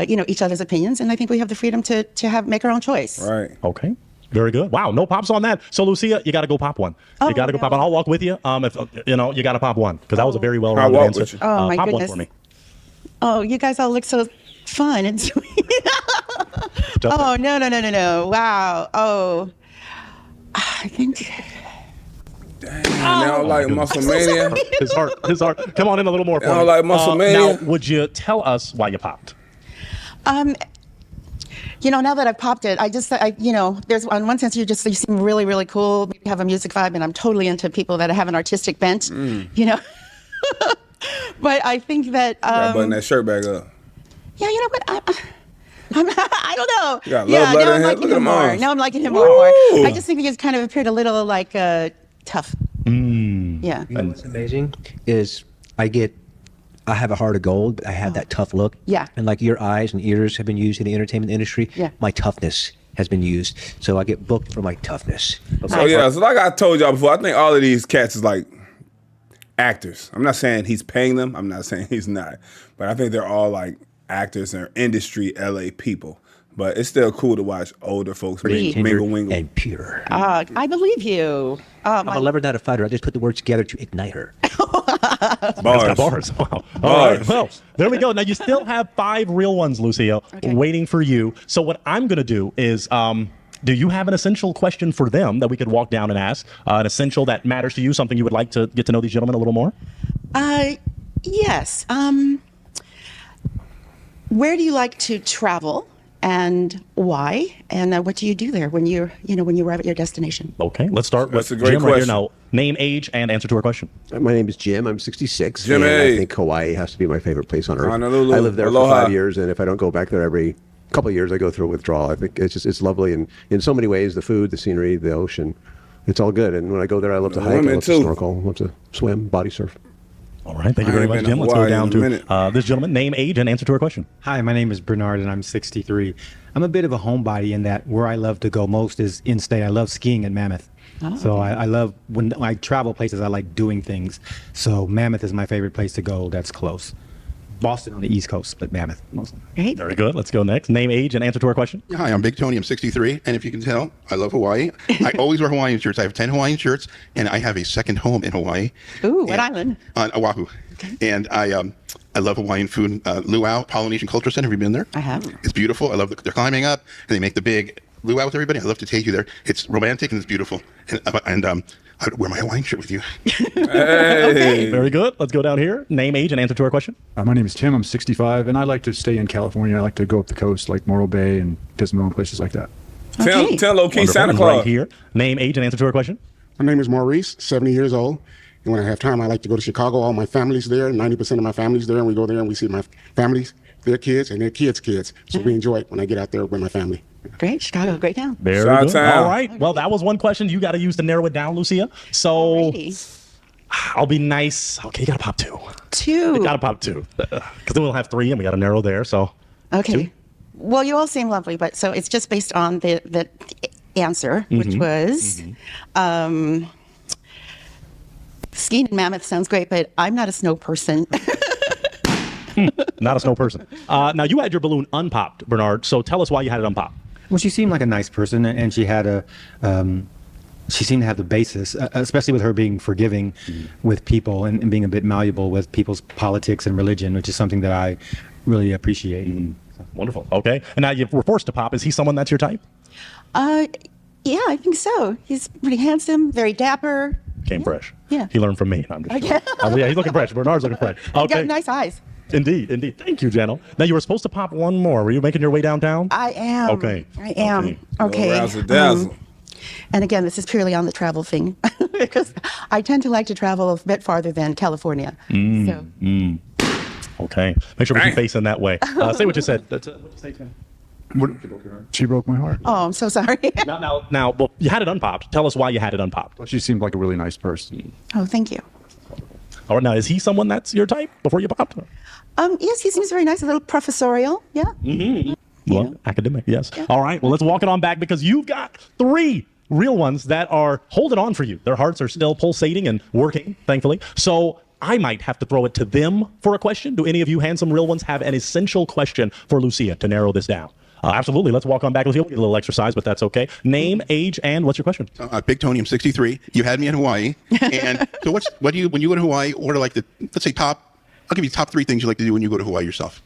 each other's opinions. And I think we have the freedom to make our own choice. Right. Okay. Very good. Wow, no pops on that. So, Lucia, you got to go pop one. You got to go pop one. I'll walk with you. If you got to pop one because that was a very well-rounded answer. Oh, my pop goodness. one for me. Oh, you guys all look so fun and sweet. Oh, no. Wow. Oh, I think. Dang, they don't like Muscle Mania. His heart. Come on in a little more for They me. don't like Muscle Mania. Now, would you tell us why you popped? Now that I've popped it, there's on one sense you seem really, really cool. You have a music vibe, and I'm totally into people that have an artistic bent. But I think that button that shirt back up. Yeah, you know what? I don't know. You got love letter now I'm in here. liking Look at him more. arms. Now I'm liking him more and more. I just think he has kind of appeared a little like tough. Yeah. You know what's amazing is I have a heart of gold, but I have that tough look. Yeah. And like your eyes and ears have been used in the entertainment industry. Yeah. My toughness has been used. So I get booked for my toughness. So so like I told y'all before, I think all of these cats is like actors. I'm not saying he's paying them. I'm not saying he's not. But I think they're all like actors and industry LA people. But it's still cool to watch older folks mingle wingle. And pure. I believe you. I'm a lover, not a fighter. I just put the words together to ignite her. Bars. Wow. All right. Well, there we go. Now you still have 5 real ones, Lucia, waiting for you. So what I'm going to do is, do you have an essential question for them that we could walk down and ask? An essential that matters to you, something you would like to get to know these gentlemen a little more? Yes. Where do you like to travel? And why? And what do you do there when you arrive at your destination? Okay, let's start with That's a great Jim right here question. now. Name, age, and answer to our question. My name is Jim. I'm 66. Jimmy. And I think Hawaii has to be my favorite place on earth. Honolulu. I lived there Aloha. for 5 years, and if I don't go back there every couple of years, I go through a withdrawal. I think it's lovely, and in so many ways, the food, the scenery, the ocean, it's all good. And when I go there, I love to hike, I women love too. to snorkel, I love to swim, body surf. All right, thank you I very ain't much, been to Jim. Let's go Hawaii down in a minute. to this gentleman. Name, age, and answer to our question. Hi, my name is Bernard, and I'm 63. I'm a bit of a homebody in that where I love to go most is in-state. I love skiing at Mammoth. So I love, when I travel places, I like doing things. So Mammoth is my favorite place to go that's close. Boston on the East Coast, but Mammoth mostly. Great. Very good. Let's go next. Name, age, and answer to our question. Hi, I'm Big Tony. I'm 63, and if you can tell, I love Hawaii. I always wear Hawaiian shirts. I have 10 Hawaiian shirts, and I have a second home in Hawaii. Ooh, what island? On Oahu. And I love Hawaiian food. Luau Polynesian Culture Center. Have you been there? I have. It's beautiful. I love they're climbing up, and they make the big luau with everybody. I love to take you there. It's romantic and it's beautiful. And I would wear my Hawaiian shirt with you. Hey. Very good. Let's go down here. Name, age, and answer to our question. My name is Tim. I'm 65, and I like to stay in California. I like to go up the coast, like Morro Bay and Pismo and places like that. Tell low-key Wonderful. Santa He's Claus. right here. Name, age, and answer to our question. My name is Maurice, 70 years old. And when I have time, I like to go to Chicago. All my family's there. 90% of my family's there. And we go there and we see my families, their kids, and their kids' kids. So we enjoy it when I get out there with my family. Great. Chicago, great town. Very Shout good. out. All right. Well, that was one question you got to use to narrow it down, Lucia. So I'll be nice. Okay, you got to pop 2. 2. You got to pop 2. Because then we'll have 3 and we got to narrow there. So Okay. 2. Well, you all seem lovely, but so it's just based on the answer, which was skiing in Mammoth sounds great, but I'm not a snow person. Not a snow person. Now, you had your balloon unpopped, Bernard. So tell us why you had it unpopped. Well, she seemed like a nice person, and she had she seemed to have the basis, especially with her being forgiving with people and being a bit malleable with people's politics and religion, which is something that I really appreciate. Wonderful. Okay. And now you were forced to pop. Is he someone that's your type? Yeah, I think so. He's pretty handsome, very dapper. came fresh. Yeah. He learned from me. No, I'm just kidding. Yeah, he's looking fresh. Bernard's looking fresh. You Okay. got nice eyes. Indeed, indeed. Thank you, Jano. Now, you were supposed to pop one more. Were you making your way downtown? I am. Okay. I am. Okay. Razzle dazzle. And again, this is purely on the travel thing because I tend to like to travel a bit farther than California. So. Okay. Make sure we keep facing that way. Say what you said. What you say, Tim? She broke my heart. Oh, I'm so sorry. Now, well, you had it unpopped. Tell us why you had it unpopped. Well, she seemed like a really nice person. Oh, thank you. All right. Now, is he someone that's your type before you popped? Yes, he seems very nice, a little professorial. Yeah. Well, academic, yes. Yeah. All right. Well, let's walk it on back because you've got 3 real ones that are holding on for you. Their hearts are still pulsating and working, thankfully. So I might have to throw it to them for a question. Do any of you handsome real ones have an essential question for Lucia to narrow this down? Absolutely. Let's walk on back. Lucia. We'll get a little exercise, but that's okay. Name, age, and what's your question? Big Tony, I'm 63. You had me in Hawaii. And so what do you, when you go to Hawaii, what are like the, let's say I'll give you top 3 things you like to do when you go to Hawaii yourself.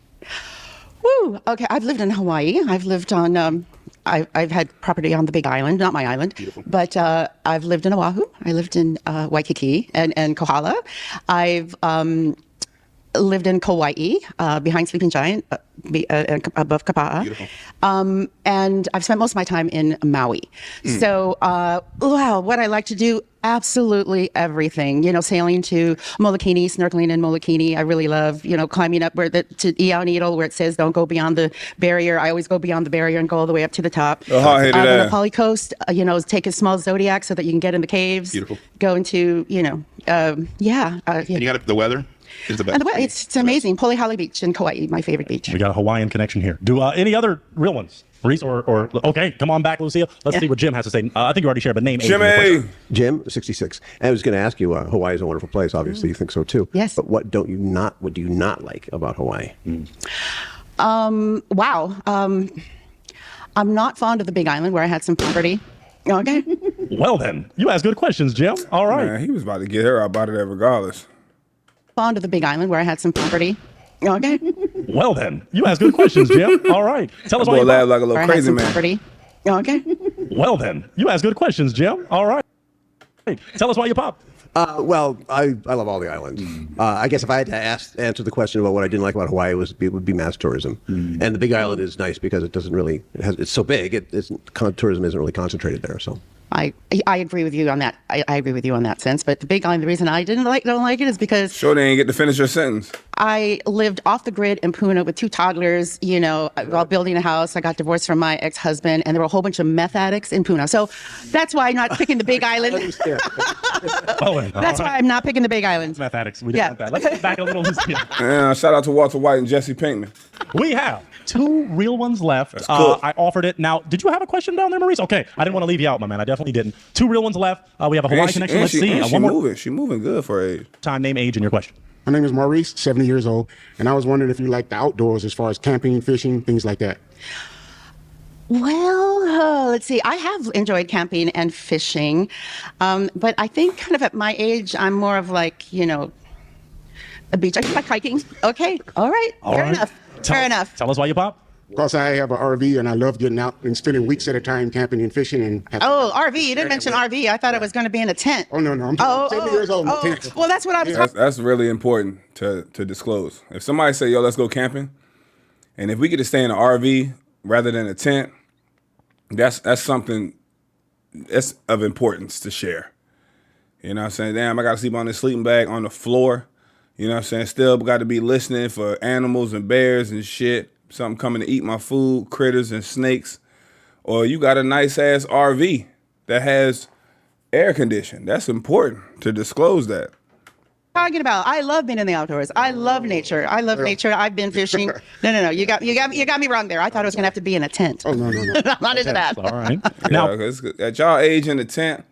Woo. Okay. I've lived in Hawaii. I've lived on, I've had property on the Big Island, not my island, but I've lived in Oahu. I lived in Waikiki and Kohala. I've lived in Kauai, behind Sleeping Giant, above Kapa'a. Beautiful. And I've spent most of my time in Maui. So, wow, what I like to do, absolutely everything. You know, sailing to Molokini, snorkeling in Molokini. I really love, you know, climbing up to I'ao Needle where it says don't go beyond the barrier. I always go beyond the barrier and go all the way up to the top. Oh, I hated On that. the Poly Coast, you know, take a small Zodiac so that you can get in the caves. Beautiful. Go into, you know, And you got the weather is the best. And the way, it's amazing. Polihali Beach in Kauai, my favorite beach. We got a Hawaiian connection here. Do any other real ones? Reese or okay, come on back, Lucia. Let's see what Jim has to say. I think you already shared, but name. Jimmy. Jim, 66. And I was going to ask you, Hawaii is a wonderful place. Obviously, you think so too. Yes. But what do you not like about Hawaii? Wow. I'm not fond of the Big Island where I had some property. Okay. Well then, you ask good questions, Jim. All right. Man, he was about to get her out of there regardless. Fond of the Big Island where I had some property. Okay. Well then, you ask good questions, Jim. All right. Tell us why you laugh like a little where I had crazy some man. property. Okay. Well then, you ask good questions, Jim. All right. Tell us why you popped. Well, I love all the islands. I guess if I had to answer the question about what I didn't like about Hawaii, it would be mass tourism. And the Big Island is nice because it doesn't really, it's so big, tourism isn't really concentrated there. So I agree with you on that. I agree with you on that sense. But the Big Island, the reason I don't like it is because Sure, they ain't get to finish your sentence. I lived off the grid in Puna with 2 toddlers, you know, while building a house. I got divorced from my ex-husband, and there were a whole bunch of meth addicts in Puna. So that's why I'm not picking the Big Island. That's why I'm not picking the Big Island. Meth addicts. We didn't want that. Let's get back a little. Yeah, shout out to Walter White and Jesse Pinkman. We have 2 real ones left. That's cool. I offered it. Now, did you have a question down there, Maurice? Okay, I didn't want to leave you out, my man. I definitely didn't. 2 real ones left. We have a Hawaii connection. Let's see. She moving. She moving good for her age. Time, name, age, and your question. My name is Maurice, 70 years old, and I was wondering if you like the outdoors as far as camping, fishing, things like that. Well, let's see. I have enjoyed camping and fishing, but I think kind of at my age, I'm more of like, you know, a beach. I like hiking. Okay. All right. Fair enough. Fair enough. Tell us why you pop. Because I have an RV and I love getting out and spending weeks at a time camping and fishing. And RV. You didn't mention RV. I thought it was going to be in a tent. Oh, no. I'm 70 years old. No tent. Well, that's what I was talking That's really important to disclose. If somebody say, yo, let's go camping, and if we get to stay in an RV rather than a tent, that's something that's of importance to share. You know what I'm saying? Damn, I got to sleep on this sleeping bag on the floor. You know what I'm saying? Still got to be listening for animals and bears and shit. Something coming to eat my food, critters and snakes. Or you got a nice ass RV that has air conditioning. That's important to disclose that. talking about. I love being in the outdoors. I love nature. Nature. I've been fishing. No. You got me wrong there. I thought it was gonna have to be in a tent. Oh no. I'm not into that. All right. Now, at y'all age in the tent,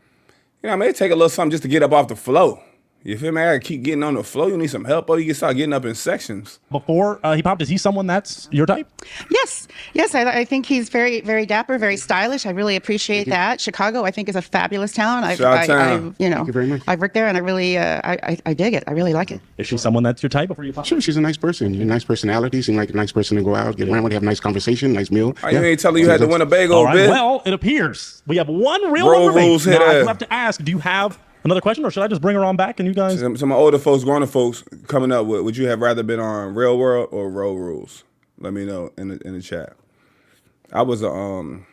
you know, I mean, it take a little something just to get up off the flow. You feel me? I gotta keep getting on the flow. You need some help, or you can start getting up in sections. Before he popped, is he someone that's your type? Yes. I think he's very, very dapper, very stylish. I really appreciate that. Chicago, I think, is a fabulous town. Thank you very much. I've worked there, and I really, I dig it. I really like it. Is she someone that's your type before you pop? Sure, she's a nice person. A nice personality. Seems like a nice person to go out, get around with, have a nice conversation, nice meal. You ain't telling you had to win a bagel, All right. bitch. Well, it appears we have one real Bro one remaining. rules hit Now, I ass. do have to ask, do you have Another question, or should I just bring her on back and you guys? Some of my older folks, grown folks coming up with, would you have rather been on Real World or Road Rules? Let me know in the chat. I was Real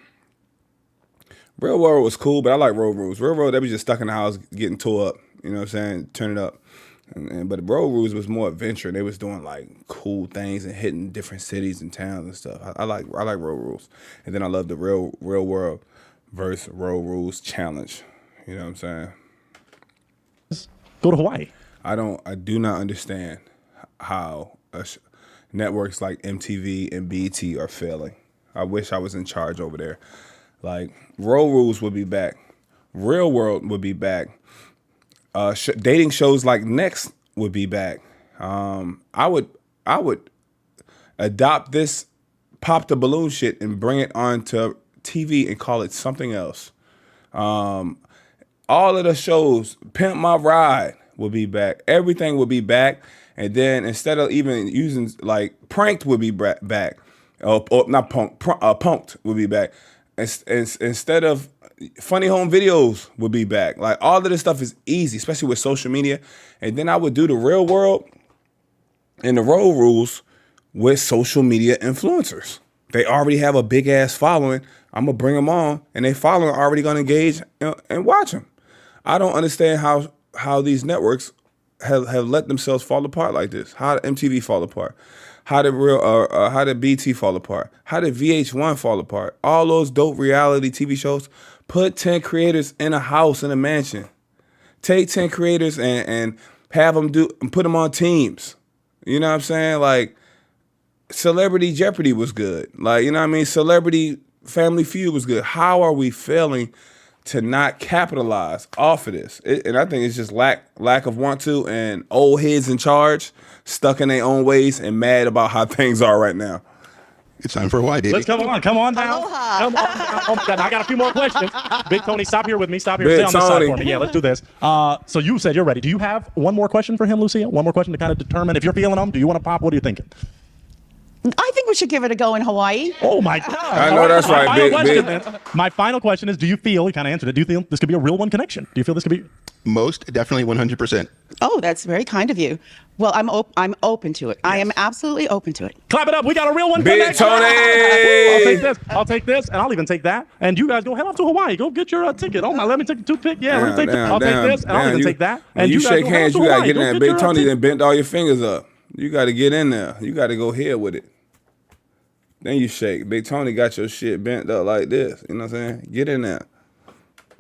World was cool, but I like Road Rules. Real World, they was just stuck in the house getting tore up. You know what I'm saying? Turn it up. But Road Rules was more adventure. They was doing like cool things and hitting different cities and towns and stuff. I like Road Rules. And then I love the Real World versus Road Rules challenge. You know what I'm saying? Go to Hawaii. I do not understand how networks like MTV and BT are failing. I wish I was in charge over there. Like, Road Rules would be back. Real World would be back. Dating shows like Next would be back. I would adopt this pop the balloon shit and bring it onto TV and call it something else. All of the shows, Pimp My Ride will be back. Everything will be back. And then instead of even using, like, Pranked would be back. Not Punked. Punked would be back. Instead of Funny Home Videos would be back. Like, all of this stuff is easy, especially with social media. And then I would do the Real World and the Road Rules with social media influencers. They already have a big-ass following. I'm going to bring them on, and they following already going to engage and watch them. I don't understand how these networks have let themselves fall apart like this. How did MTV fall apart? How did BT fall apart? How did VH1 fall apart? All those dope reality TV shows. Put 10 creators in a house, in a mansion. Take 10 creators and have them put them on teams. You know what I'm saying? Like, Celebrity Jeopardy was good. Like, you know what I mean? Celebrity Family Feud was good. How are we failing to not capitalize off of this? And I think it's just lack of want to, and old heads in charge, stuck in their own ways and mad about how things are right now. It's time for Hawaii, baby. Let's come on down. Aloha. Come on down. Oh my God, I got a few more questions. Big Tony, stop here with me. Stop here. Big Stay on this side Tony. for me. Yeah, let's do this. So you said you're ready. Do you have one more question for him, Lucia? One more question to kind of determine if you're feeling him? Do you want to pop? What are you thinking? I think we should give it a go in Hawaii. Oh my God. I know that's right, My final question is, do you feel, you kind of answered it, do you feel this could be a real one connection? Do you feel this could be? Most definitely 100%. Oh, that's very kind of you. Well, I'm open to it. Yes. I am absolutely open to it. Clap it up. We got a real one Big connection. Tony. I'll take this, and I'll even take that. And you guys go head off to Hawaii. Go get your ticket. Oh my, let me take the toothpick. Yeah, let me take I'll take this, and I'll even take that. And you guys shake go head hands, off to you got to Hawaii. get in there. Big Tony then bent all your fingers up. You got to get in there. You got to go here with it. Then you shake. Big Tony got your shit bent up like this. You know what I'm saying? Get in there.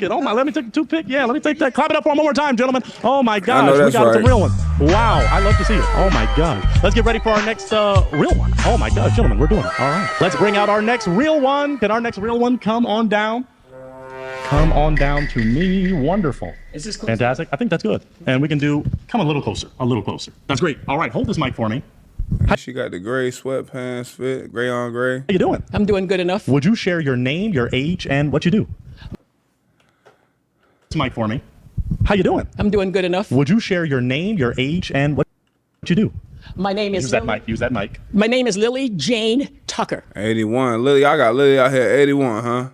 Oh my, let me take the toothpick. Yeah, let me take that. Clap it up for him one more time, gentlemen. Oh my gosh, know we that's got right. a real one. Wow, I love to see it. Oh my gosh. Let's get ready for our next real one. Oh my gosh, gentlemen, we're doing it. All right. Let's bring out our next real one. Can our next real one come on down? Come on down to me. Wonderful. Is this close? Fantastic. I think that's good. And we can come a little closer. A little closer. That's great. All right, hold this mic for me. She got the gray sweatpants fit, gray on gray. How you doing? I'm doing good enough. Would you share your name, your age, and what you do? This mic for me. How you doing? I'm doing good enough. Would you share your name, your age, and what you do? My name is Use that mic. Use that mic. My name is Lily Jane Tucker. 81. Lily, I got Lily out here, 81, huh?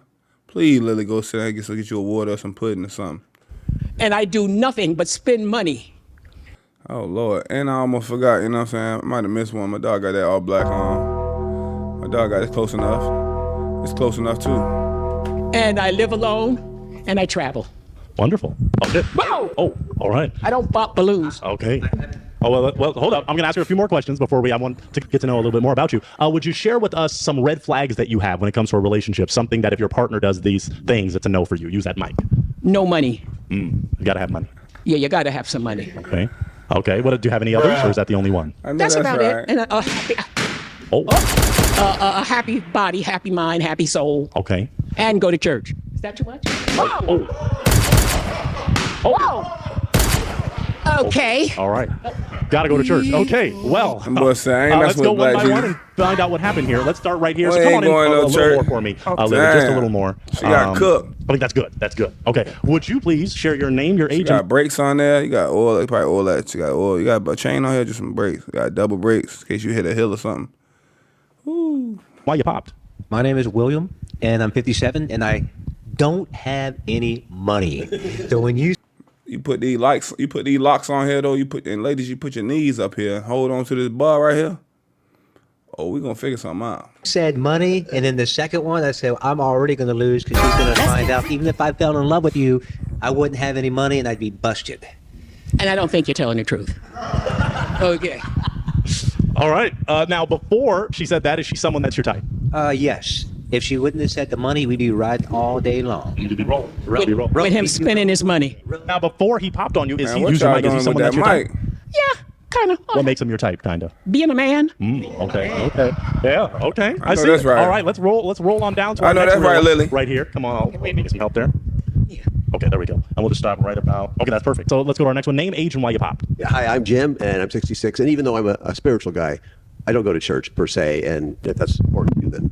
Please, Lily, go sit down and get you a water or some pudding or something. And I do nothing but spend money. Oh, Lord. And I almost forgot, you know what I'm saying? I might have missed one. My dog got that all black on. My dog got it close enough. It's close enough, too. And I live alone, and I travel. Wonderful. Okay. Whoa! Oh, all right. I don't pop balloons. Okay. Oh, well, hold up. I'm going to ask you a few more questions before I want to get to know a little bit more about you. Would you share with us some red flags that you have when it comes to a relationship? Something that if your partner does these things, it's a no for you. Use that mic. No money. You got to have money. Yeah, you got to have some money. Okay. Okay. What do you have any others, or is that the only one? That's about right. it. And a happy body, happy mind, happy soul. Okay. And go to church. Is that too much? Whoa! Whoa! Okay. All right. Got to go to church. Okay. Well, let's go one by one and find out what happened here. Let's start right here. Well, So come on in a little church. more for me, Lily, just a little more. She got cooked. I think that's good. That's good. Okay. Would you please share your name, your age? You got brakes on there. You got oil. Probably oil that. You got oil. You got a chain on here, just some brakes. You got double brakes in case you hit a hill or something. Ooh. Why you popped? My name is William, and I'm 57, and I don't have any money. So when you You put these locks on here though. And ladies, you put your knees up here. Hold on to this bar right here. Oh, we're gonna figure something out. Said money, and then the second one, I said, I'm already going to lose because she's going to find out. Even if I fell in love with you, I wouldn't have any money and I'd be busted. And I don't think you're telling the truth. Okay. All right. Now, before she said that, is she someone that's your type? Yes. If she wouldn't have said the money, we'd be riding all day long. You'd be rolling. With him spending his money. Now, before he popped on you, is Man, he what using y'all mic? Is he doing someone with that's your that type? Yeah, kind of. What makes him your type, kind of? Being a man. Okay. Yeah, okay. I know see that's it. right. All right, let's roll on down to our I know next that's right, reel. Lily. Right here. Come on. I'll get some help there. Yeah. Okay, there we go. And we'll just stop right about. Okay, that's perfect. So let's go to our next one. Name, age, and why you popped. Yeah, hi, I'm Jim, and I'm 66. And even though I'm a spiritual guy, I don't go to church per se. And if that's important to you, then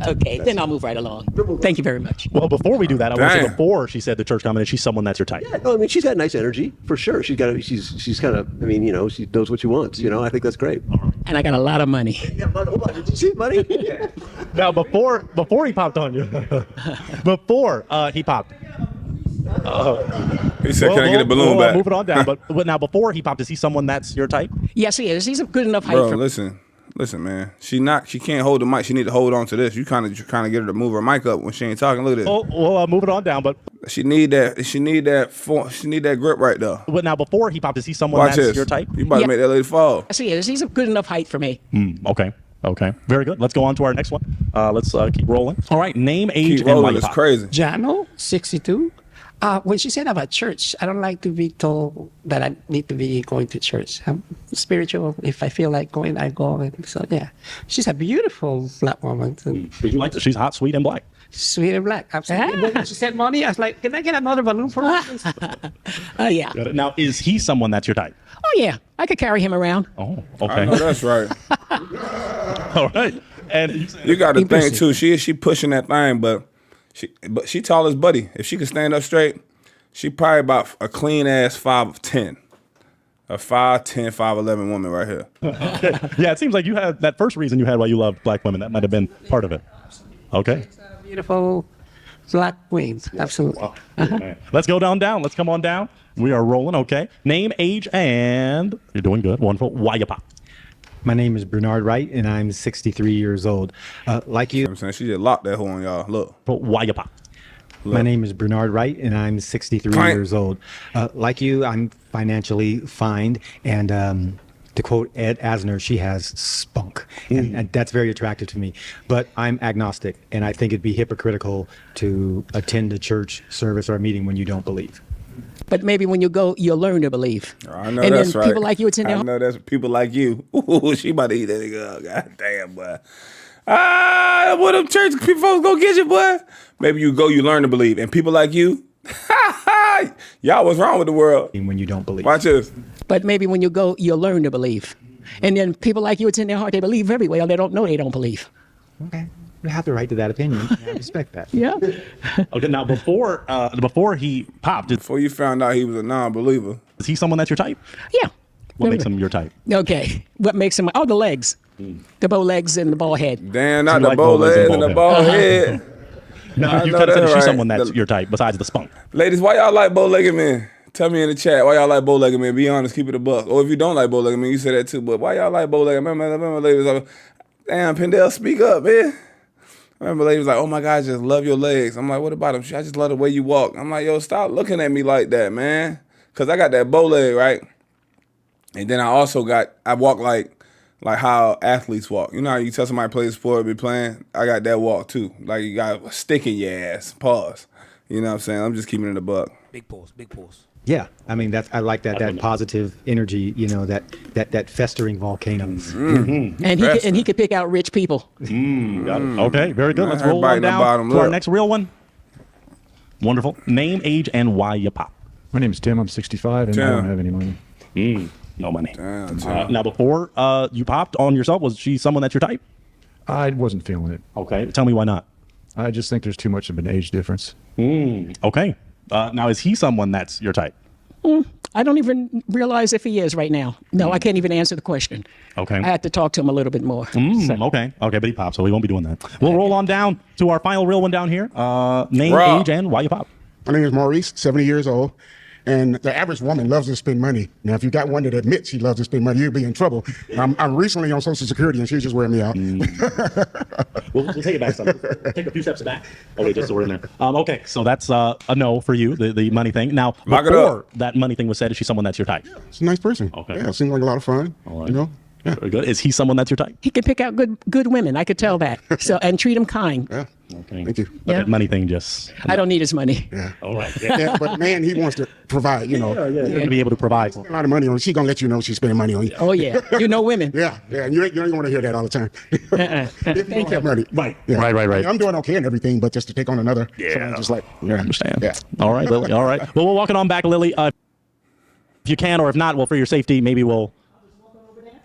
Okay, then I'll move right along. Thank you very much. Well, before we do that, I want to say Damn. before she said the church comment, she's someone that's your type. yeah, no, I mean, she's got nice energy for sure. She's kind of. I mean, she knows what she wants. I think that's great. And I got a lot of money. Yeah, but hold on, did you see money? Now, before he popped on you, before he popped. He said, "Can I get a balloon back?" Move it on down. But now, before he popped, is he someone that's your type? Yes, he is. He's a good enough height Bro, for listen, man. She can't hold the mic. She need to hold on to this. You kind of get her to move her mic up when she ain't talking. Look at this. Well, move it on down. But She need that grip right there. But now, before he popped, is he someone Watch that's this. your type? You about to make that lady fall. Yes, he is. He's a good enough height for me. Okay. Very good. Let's go on to our next one. Let's keep rolling. All right. Name, age, Keep and why rolling. you It's popped. crazy. Jano, 62. When she said about church, I don't like to be told that I need to be going to church. I'm spiritual. If I feel like going, I go. And so, yeah. She's a beautiful black woman. Did you like that? She's hot, sweet, and black. Sweet and black. Absolutely. When she said money, I was like, can I get another balloon for her? Oh, yeah. Got it. Now, is he someone that's your type? Oh, yeah. I could carry him around. Oh, I okay. know that's right. All right. And You got to think too. She pushing that thing, but she tall as Buddy. If she could stand up straight, she probably about a clean ass 5'10", a 5'10", 5'11" woman right here. yeah, it seems like you had that first reason you had why you loved black women. That might have been part of it. Okay. Beautiful black queens. Absolutely. Let's go down. Let's come on down. We are rolling. Okay. Name, age, and you're doing good. Wonderful. Why you pop? My name is Bernard Wright, and I'm 63 years old. Like you, I'm saying she just locked that hole on y'all. Look. Why you pop? my name is Bernard Wright, and I'm 63 Right. years old. Like you, I'm financially fine, and to quote Ed Asner, she has spunk, and that's very attractive to me. But I'm agnostic, and I think it'd be hypocritical to attend a church service or a meeting when you don't believe. But maybe when you go, you'll learn to believe. I know and that's then right. people like you attend their I know that's people like you. Ooh, she about to eat that nigga up. God damn, boy. What them church people folks go get you, boy? Maybe you go, you learn to believe. And people like you, y'all, what's wrong with the world? When you don't believe. Watch this. But maybe when you go, you'll learn to believe. And then people like you, it's in their heart. They believe everywhere. They don't know they don't believe. Okay. You have the right to that opinion. I respect that. Yeah. Okay, now before he popped, Before you found out he was a non-believer. Is he someone that's your type? Yeah. What makes him your type? Okay. What makes him? Oh, the legs. The bow legs and the ball head. Damn, not You the like bow bow legs legs and and the bald bald head. head. No, I you know kind of said that's she's right. someone that's your type besides the spunk. Ladies, why y'all like bow-legged men? Tell me in the chat why y'all like bow-legged men. Be honest, keep it a buck. Or if you don't like bow-legged men, you say that too. But why y'all like bow-legged men? Remember ladies, damn, Pindell, speak up, man. I remember ladies like, oh my God, I just love your legs. I'm like, what about them? I just love the way you walk. I'm like, yo, stop looking at me like that, man. Because I got that bow leg, right? And then I walk like how athletes walk. You know how you tell somebody play a sport, be playing? I got that walk too. Like you got a stick in your ass. Pause. You know what I'm saying? I'm just keeping it a buck. Big pause, big pause. Yeah, I mean I like that positive energy. You know that festering volcano. And he could pick out rich people. Got it. Okay, very good. Man, Let's her roll on biting the down bottom to our lip. next real one. Wonderful. Name, age, and why you pop. My name is Tim. I'm 65, and I Tim. don't have any money. No money. Damn, Tim. Now, before you popped on yourself, was she someone that's your type? I wasn't feeling it. Okay. Tell me why not. I just think there's too much of an age difference. Okay. Now, is he someone that's your type? I don't even realize if he is right now. No, I can't even answer the question. Okay. I had to talk to him a little bit more. Okay, but he popped, so we won't be doing that. We'll roll on down to our final real one down here. Name, Rob. age, and why you pop. My name is Maurice, 70 years old, And the average woman loves to spend money. Now, if you got one that admits she loves to spend money, you'll be in trouble. I'm recently on Social Security, and she's just wearing me out. We'll take it back some. Take a few steps back. Okay, just so we're in there. Okay, so that's a no for you, the money thing. Now, Lock it before up. that money thing was said, is she someone that's your type? She's a nice person. Okay. Yeah, seems like a lot of fun. All right. You know? Yeah. Very good. Is he someone that's your type? He can pick out good women. I could tell that. So and treat them kind. Yeah. Okay. Thank you. But Yeah. that money thing just. I don't need his money. Yeah. All right. Yeah, but man, he wants to provide, you know. You're going to be able to provide. A lot of money on. She's gonna let you know she's spending money on you. Oh yeah, you know women. Yeah, yeah. You don't want to hear that all the time. If you Thank don't have you. money, Right. Yeah. Right. I mean, I'm doing okay and everything, but just to take on another, someone just like, I understand. Yeah. All right, Lily. All right. Well, we're walking on back, Lily. If you can, or if not, well, for your safety, maybe we'll.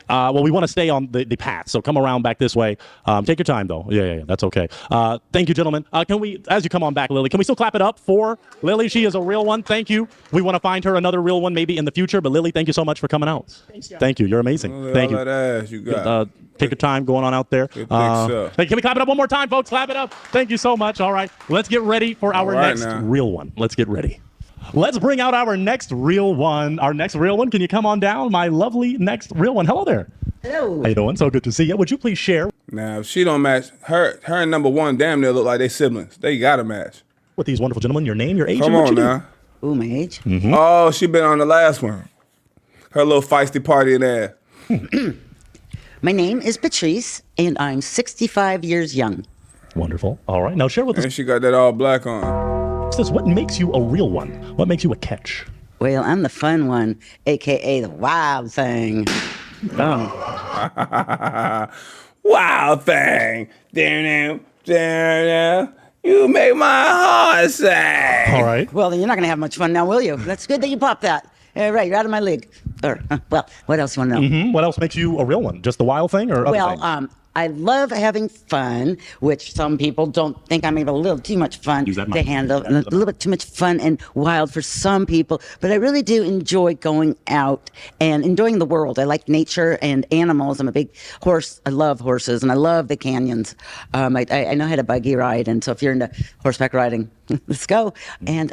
Well, we want to stay on the path, so come around back this way. Take your time, though. Yeah, that's okay. Thank you, gentlemen. Can we, as you come on back, Lily, can we still clap it up for Lily? She is a real one. Thank you. We want to find her another real one maybe in the future, but Lily, thank you so much for coming out. Thank you. You're amazing. Thank you. All that ass you got. Take your time going on out there. Good big stuff. Hey, can we clap it up one more time, folks? Clap it up. Thank you so much. All right. Let's get ready for our right next now. real one. Let's get ready. Let's bring out our next real one. Our next real one. Can you come on down? My lovely next real one. Hello there. Hello. How you doing? So good to see you. Would you please share Now, if she don't match, her and number one damn near look like they siblings. They gotta match. with these wonderful gentlemen your name, your age, Come and what on you now. Ooh, my age. Oh, she been on the last one. Her little feisty party in there. My name is Patrice, and I'm 65 years young. do? Wonderful. All right. Now share with And us she got that all black on. this. What makes you a real one? What makes you a catch? Well, I'm the fun one, aka the wild thing. Oh. Wild thing. You make my heart sing. All right. Well, then you're not going to have much fun now, will you? That's good that you popped that. Right, you're out of my league. Or, well, what else you want to know? What else makes you a real one? Just the wild thing, or other Well, things? I love having fun, which some people don't think I'm maybe a little too much fun Use that to mic. handle, and a little bit too much fun and wild for some people. But I really do enjoy going out and enjoying the world. I like nature and animals. I'm a big horse. I love horses, and I love the canyons. I know how to buggy ride, and so if you're into horseback riding, let's go. And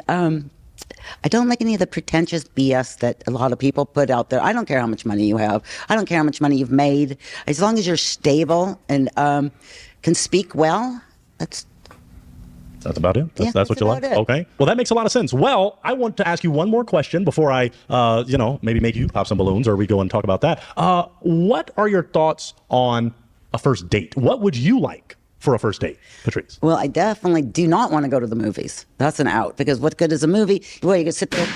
I don't like any of the pretentious BS that a lot of people put out there. I don't care how much money you have. I don't care how much money you've made. As long as you're stable and can speak well, that's That's about it. Yeah, That's what you like. about it. Okay. Well, that makes a lot of sense. Well, I want to ask you one more question before I, maybe make you pop some balloons, or we go and talk about that. What are your thoughts on a first date? What would you like for a first date, Patrice? well. I definitely do not want to go to the movies. That's an out because what good is a movie? Well, you can sit there.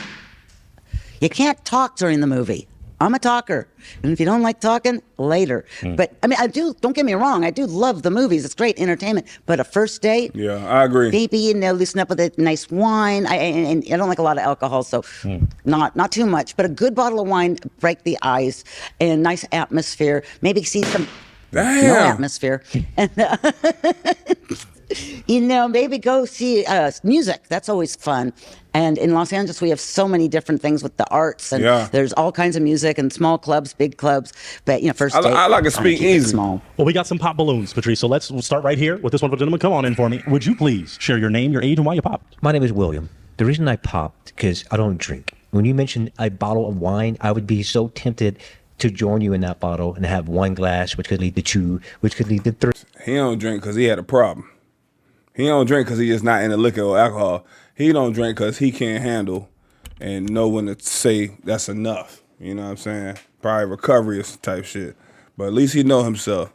You can't talk during the movie. I'm a talker, and if you don't like talking, later. But I mean, I do. Don't get me wrong. I do love the movies. It's great entertainment. But a first date, Yeah, I agree. maybe loosen up with a nice wine. And I don't like a lot of alcohol, so not too much. But a good bottle of wine, break the ice, and nice atmosphere. Maybe see some no Damn. atmosphere, and maybe go see music. That's always fun. And in Los Angeles, we have so many different things with the arts, and Yeah. there's all kinds of music and small clubs, big clubs. But first I date, like to fine, speak keep it easy. Small. Well, we got some pop balloons, Patrice. So we'll start right here with this wonderful gentleman. Come on in for me. Would you please share your name, your age, and why you popped? My name is William. The reason I popped because I don't drink. When you mentioned a bottle of wine, I would be so tempted to join you in that bottle and have one glass, which could lead to two, which could lead to three. He don't drink because he had a problem. He don't drink because he just not into liquor or alcohol. He don't drink because he can't handle and know when to say that's enough. You know what I'm saying? Probably recovery or some type shit. But at least he know himself.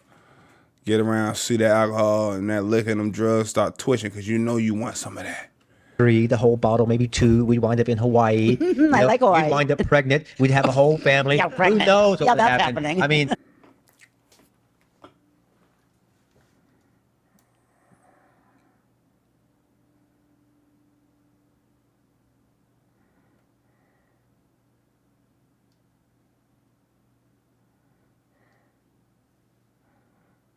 Get around, see that alcohol and that liquor and them drugs, start twitching because you know you want some of that. Three, the whole bottle, maybe two. We'd wind up in Hawaii. I like Hawaii. We'd wind up pregnant. We'd have a whole family. Yeah, pregnant. Who knows what Yeah, would that's happen? happening. I mean,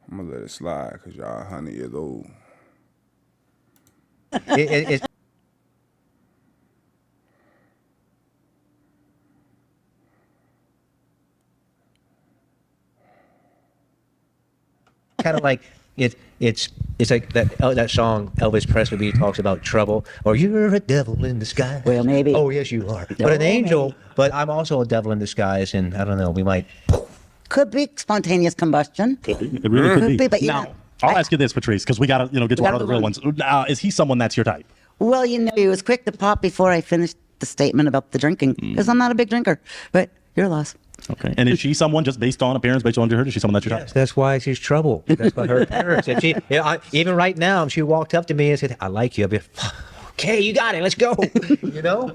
I'm going to let it slide because y'all 100 years old. it's kind of like it's like that song Elvis Presley talks about trouble, or you're a devil in disguise. Well, maybe. Oh, yes, you are. But an angel. But I'm also a devil in disguise, and I don't know. We might. Could be spontaneous combustion. It really could be. But Now, I'll ask you this, Patrice, because we got to get to our other real ones. Is he someone that's your type? Well, he was quick to pop before I finished the statement about the drinking, because I'm not a big drinker. But your loss. Okay. And is she someone just based on appearance, based on her? Is she someone that's your type? Yes, that's why she's trouble. That's what her parents. If she, even right now, if she walked up to me and said, "I like you," I'd be, "Okay, you got it. Let's go."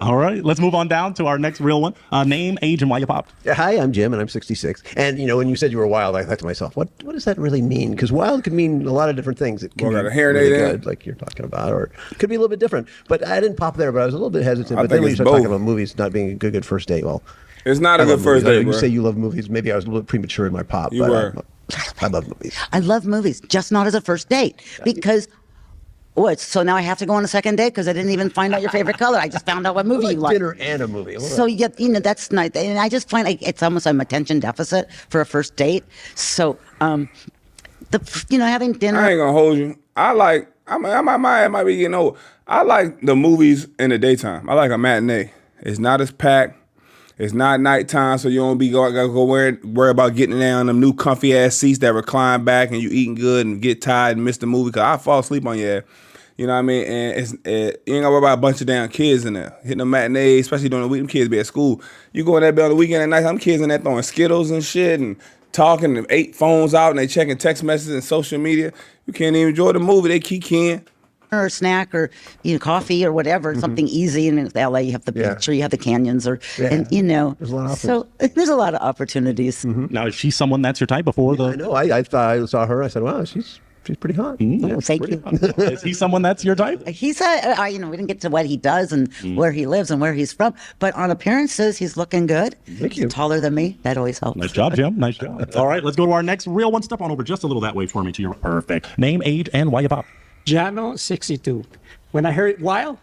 All right. Let's move on down to our next real one. Name, age, and why you popped. Yeah, hi, I'm Jim, and I'm 66. And when you said you were wild, I thought to myself, what does that really mean? Because wild could mean a lot of different things. It could be got a hair really day good, like you're talking about, or it could be a little bit different. But I didn't pop there, but I was a little bit hesitant. I But then think when you it's start talking both. about movies not being a good first date, well, It's not a good first date, You bro. say you love movies. Maybe I was a little premature in my pop. You but were. I love movies. I love movies, just not as a first date. Because, what? So now I have to go on a second date because I didn't even find out your favorite color. I just found out what movie you like. Dinner and a movie. So yeah, that's nice. And I just find it's almost an attention deficit for a first date. So, having dinner. I ain't gonna hold you. I might be getting old. I like the movies in the daytime. I like a matinee. It's not as packed. It's not nighttime, so you don't be gotta go worry about getting down them new comfy ass seats that recline back and you eating good and get tired and miss the movie. Cause I fall asleep on your ass. You know what I mean? And you ain't gotta worry about a bunch of damn kids in there. Hitting a matinee, especially during the week, them kids be at school. You go in that bed on the weekend at night, them kids in there throwing Skittles and shit and talking and 8 phones out and they checking text messages and social media. You can't even enjoy the movie. They keep can. Or a snack or coffee or whatever, something easy. And in LA, you have the beach or you have the canyons and There's a lot of so there's a lot of opportunities. Now, is she someone that's your type before the? I know. I thought I saw her. I said, wow, she's pretty hot. Oh, thank you. Is he someone that's your type? He's we didn't get to what he does and where he lives and where he's from, but on appearances, he's looking good. He's taller than me. That always helps. Nice job, Jim. Nice job. All right, let's go to our next real one. Step on over just a little that way for me to your perfect name, age, and why you pop. Jano, 62. When I heard wild,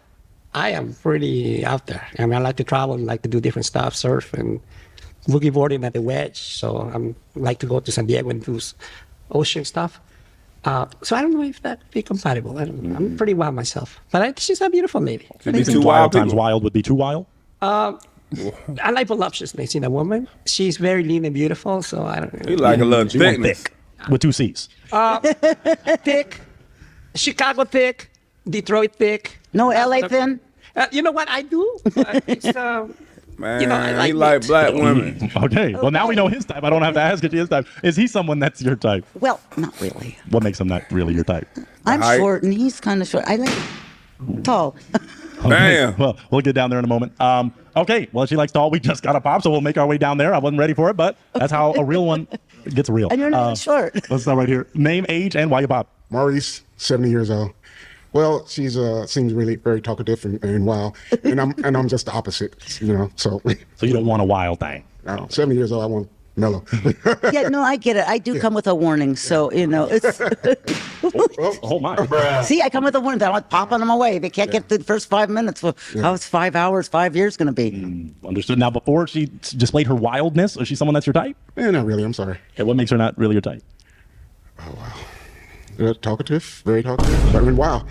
I am pretty out there. I mean, I like to travel and like to do different stuff, surf and boogie boarding at the wedge. So I like to go to San Diego and do ocean stuff. So I don't know if that'd be compatible. I'm pretty wild myself. But she's a beautiful lady. Could be too wild times wild would be too wild. I like voluptuousness in a woman. She's very lean and beautiful, so I don't know. You like a little thickness. Thick with 2 C's. Thick, Chicago thick, Detroit thick. No LA thin? You know what I do? It's, Man, I he like black women. Okay, well now we know his type. I don't have to ask if his type. Is he someone that's your type? Well, not really. What makes him not really your type? I'm short and he's kind of short. I like tall. Damn. Well, we'll get down there in a moment. Okay, well, she likes tall. We just got a pop, so we'll make our way down there. I wasn't ready for it, but that's how a real one gets real. And you're not short. Let's start right here. Name, age, and why you pop. Maurice, 70 years old. Well, she's seems really very talkative and wild, and I'm just the opposite, So. So you don't want a wild thing. No, 70 years old. I want mellow. Yeah, no, I get it. I do come with a warning, so it's. Oh my! See, I come with a warning. I'm popping them away. They can't get through the first 5 minutes. Well, how is 5 hours, 5 years going to be? Understood. Now, before she displayed her wildness, is she someone that's your type? Yeah, not really. I'm sorry. Okay, what makes her not really your type? Oh wow. Talkative, very talkative. I mean, wow.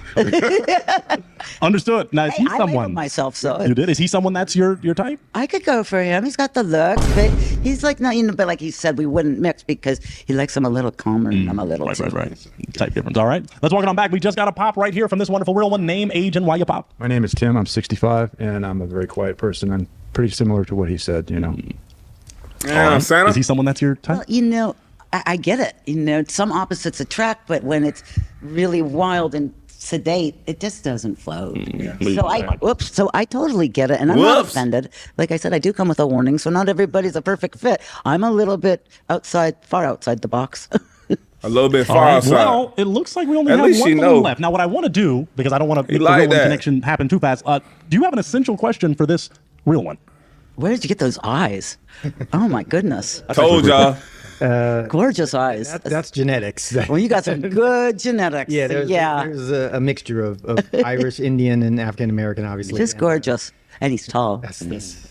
Understood. Now, is he I someone? labeled myself, so You did? Is he someone that's your type? I could go for him. He's got the looks, but he's like not, but like he said, we wouldn't mix because he likes him a little calmer and I'm a little. Right. Type difference. All right. Let's walk it on back. We just got a pop right here from this wonderful real one. Name, age, and why you pop. My name is Tim. I'm 65, and I'm a very quiet person. I'm pretty similar to what he said, Yeah, Santa. Is he someone that's your type? Well, I get it. Some opposites attract, but when it's really wild and sedate, it just doesn't flow. So I totally get it, and I'm not offended. Like I said, I do come with a warning, so not everybody's a perfect fit. I'm a little bit far outside the box. A little bit All far right. outside. Well, it looks like we only At have least one she little know. left. Now, what I want to do, because I don't want to make the like real one that. connection happen too fast, do you have an essential question for this real one? Where did you get those eyes? Oh my goodness! Told y'all. Gorgeous eyes. That's genetics. Well, you got some good genetics. Yeah, there's a mixture of Irish, Indian, and African American, obviously. Just gorgeous. And he's tall.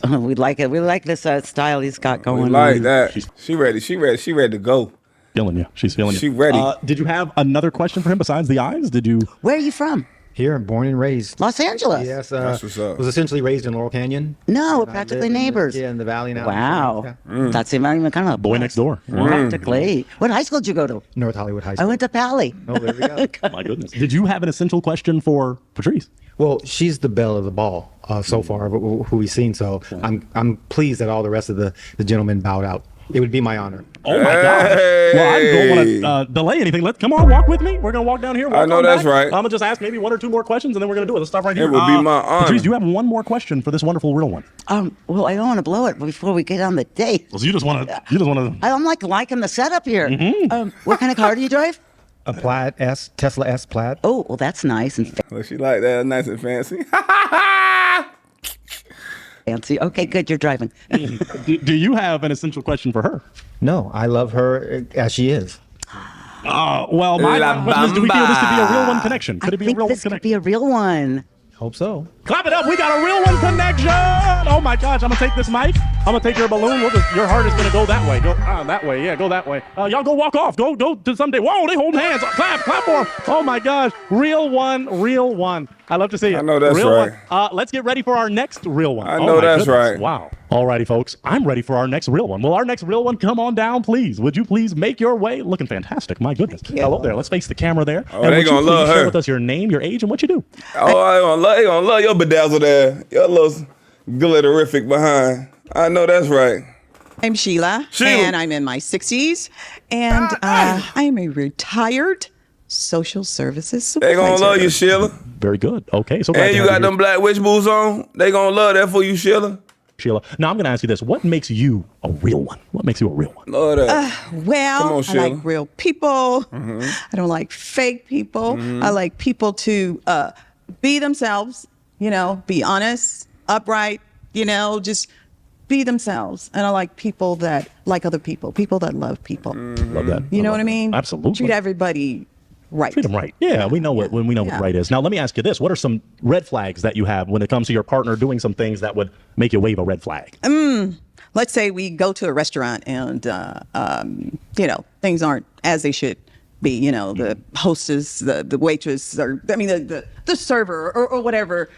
We like it. We like this style he's got going We like on. that. She ready to go. feeling you. She's feeling you. She ready. Did you have another question for him besides the eyes? Did you? Where are you from? Here, born and raised. Los Angeles. Yes, That's what's up. was essentially raised in Laurel Canyon. No, we're And I practically live in the- neighbors. Yeah, in the valley now. Wow. Yeah. That's even kind of Boy next door. Practically. What high school did you go to? North Hollywood High I School. went to Pally. Oh, there we go. My goodness. Did you have an essential question for Patrice? Well, she's the belle of the ball so far, who we've seen. So I'm pleased that all the rest of the gentlemen bowed out. It would be my honor. Oh my God! Well, I don't want to delay anything. Come on, walk with me. We're gonna walk down here. I know that's right. I'm gonna just ask maybe one or two more questions, and then we're gonna do it. Let's stop right here. It would be my honor. Patrice, do you have one more question for this wonderful real one? Well, I don't want to blow it before we get on the date. Well, so you just want to. I'm liking the setup here. What kind of car do you drive? A Plaid S, Tesla S Plaid. Oh, well, that's nice and Well, she like that, nice and fancy. fancy. Okay, good. You're driving. Do you have an essential question for her? No, I love her as she is. Well, my question is, do we feel this could be a real one connection? Could it be a real one This could connection? be a real one. Hope so. Clap it up. We got a real one connection. Oh my gosh. I'm going to take this mic. I'm going to take your balloon. Your heart is going to go that way. Go that way. Yeah, go that way. Y'all go walk off. Go to someday. Whoa, they holding hands. Clap for them. Oh my gosh. Real one. I love to see it. I know that's real right. One. Let's get ready for our next real one. I know that's right. Wow. Alrighty, folks. I'm ready for our next real one. Will our next real one come on down, please? Would you please make your way? Looking fantastic. My goodness. Hello there. Let's face the camera there. Oh, and they would you gonna please love share her. with us your name, your age, and what you do? Oh, they gonna love your bedazzled ass. Your little glitterific behind. I know that's right. I'm Sheila, and I'm in my 60s, and I am a retired social services They supervisor. gonna love you, Sheila. Very good. Okay, so glad And to you have got here. them black witch boots on. They gonna love that for you, Sheila. Sheila. Now I'm going to ask you this: what makes you a real one? What makes you a real one? Love that. Well, Come on, I Sheila. like real people. I don't like fake people. I like people to be themselves, be honest, upright, just be themselves. And I like people that like other people that love people. Love that. You know what I mean? Absolutely. Treat everybody right. Treat them right. Yeah, we know what we know what right is. Now let me ask you this: what are some red flags that you have when it comes to your partner doing some things that would make you wave a red flag? Let's say we go to a restaurant and things aren't as they should be. The hostess, the waitress, or the server or whatever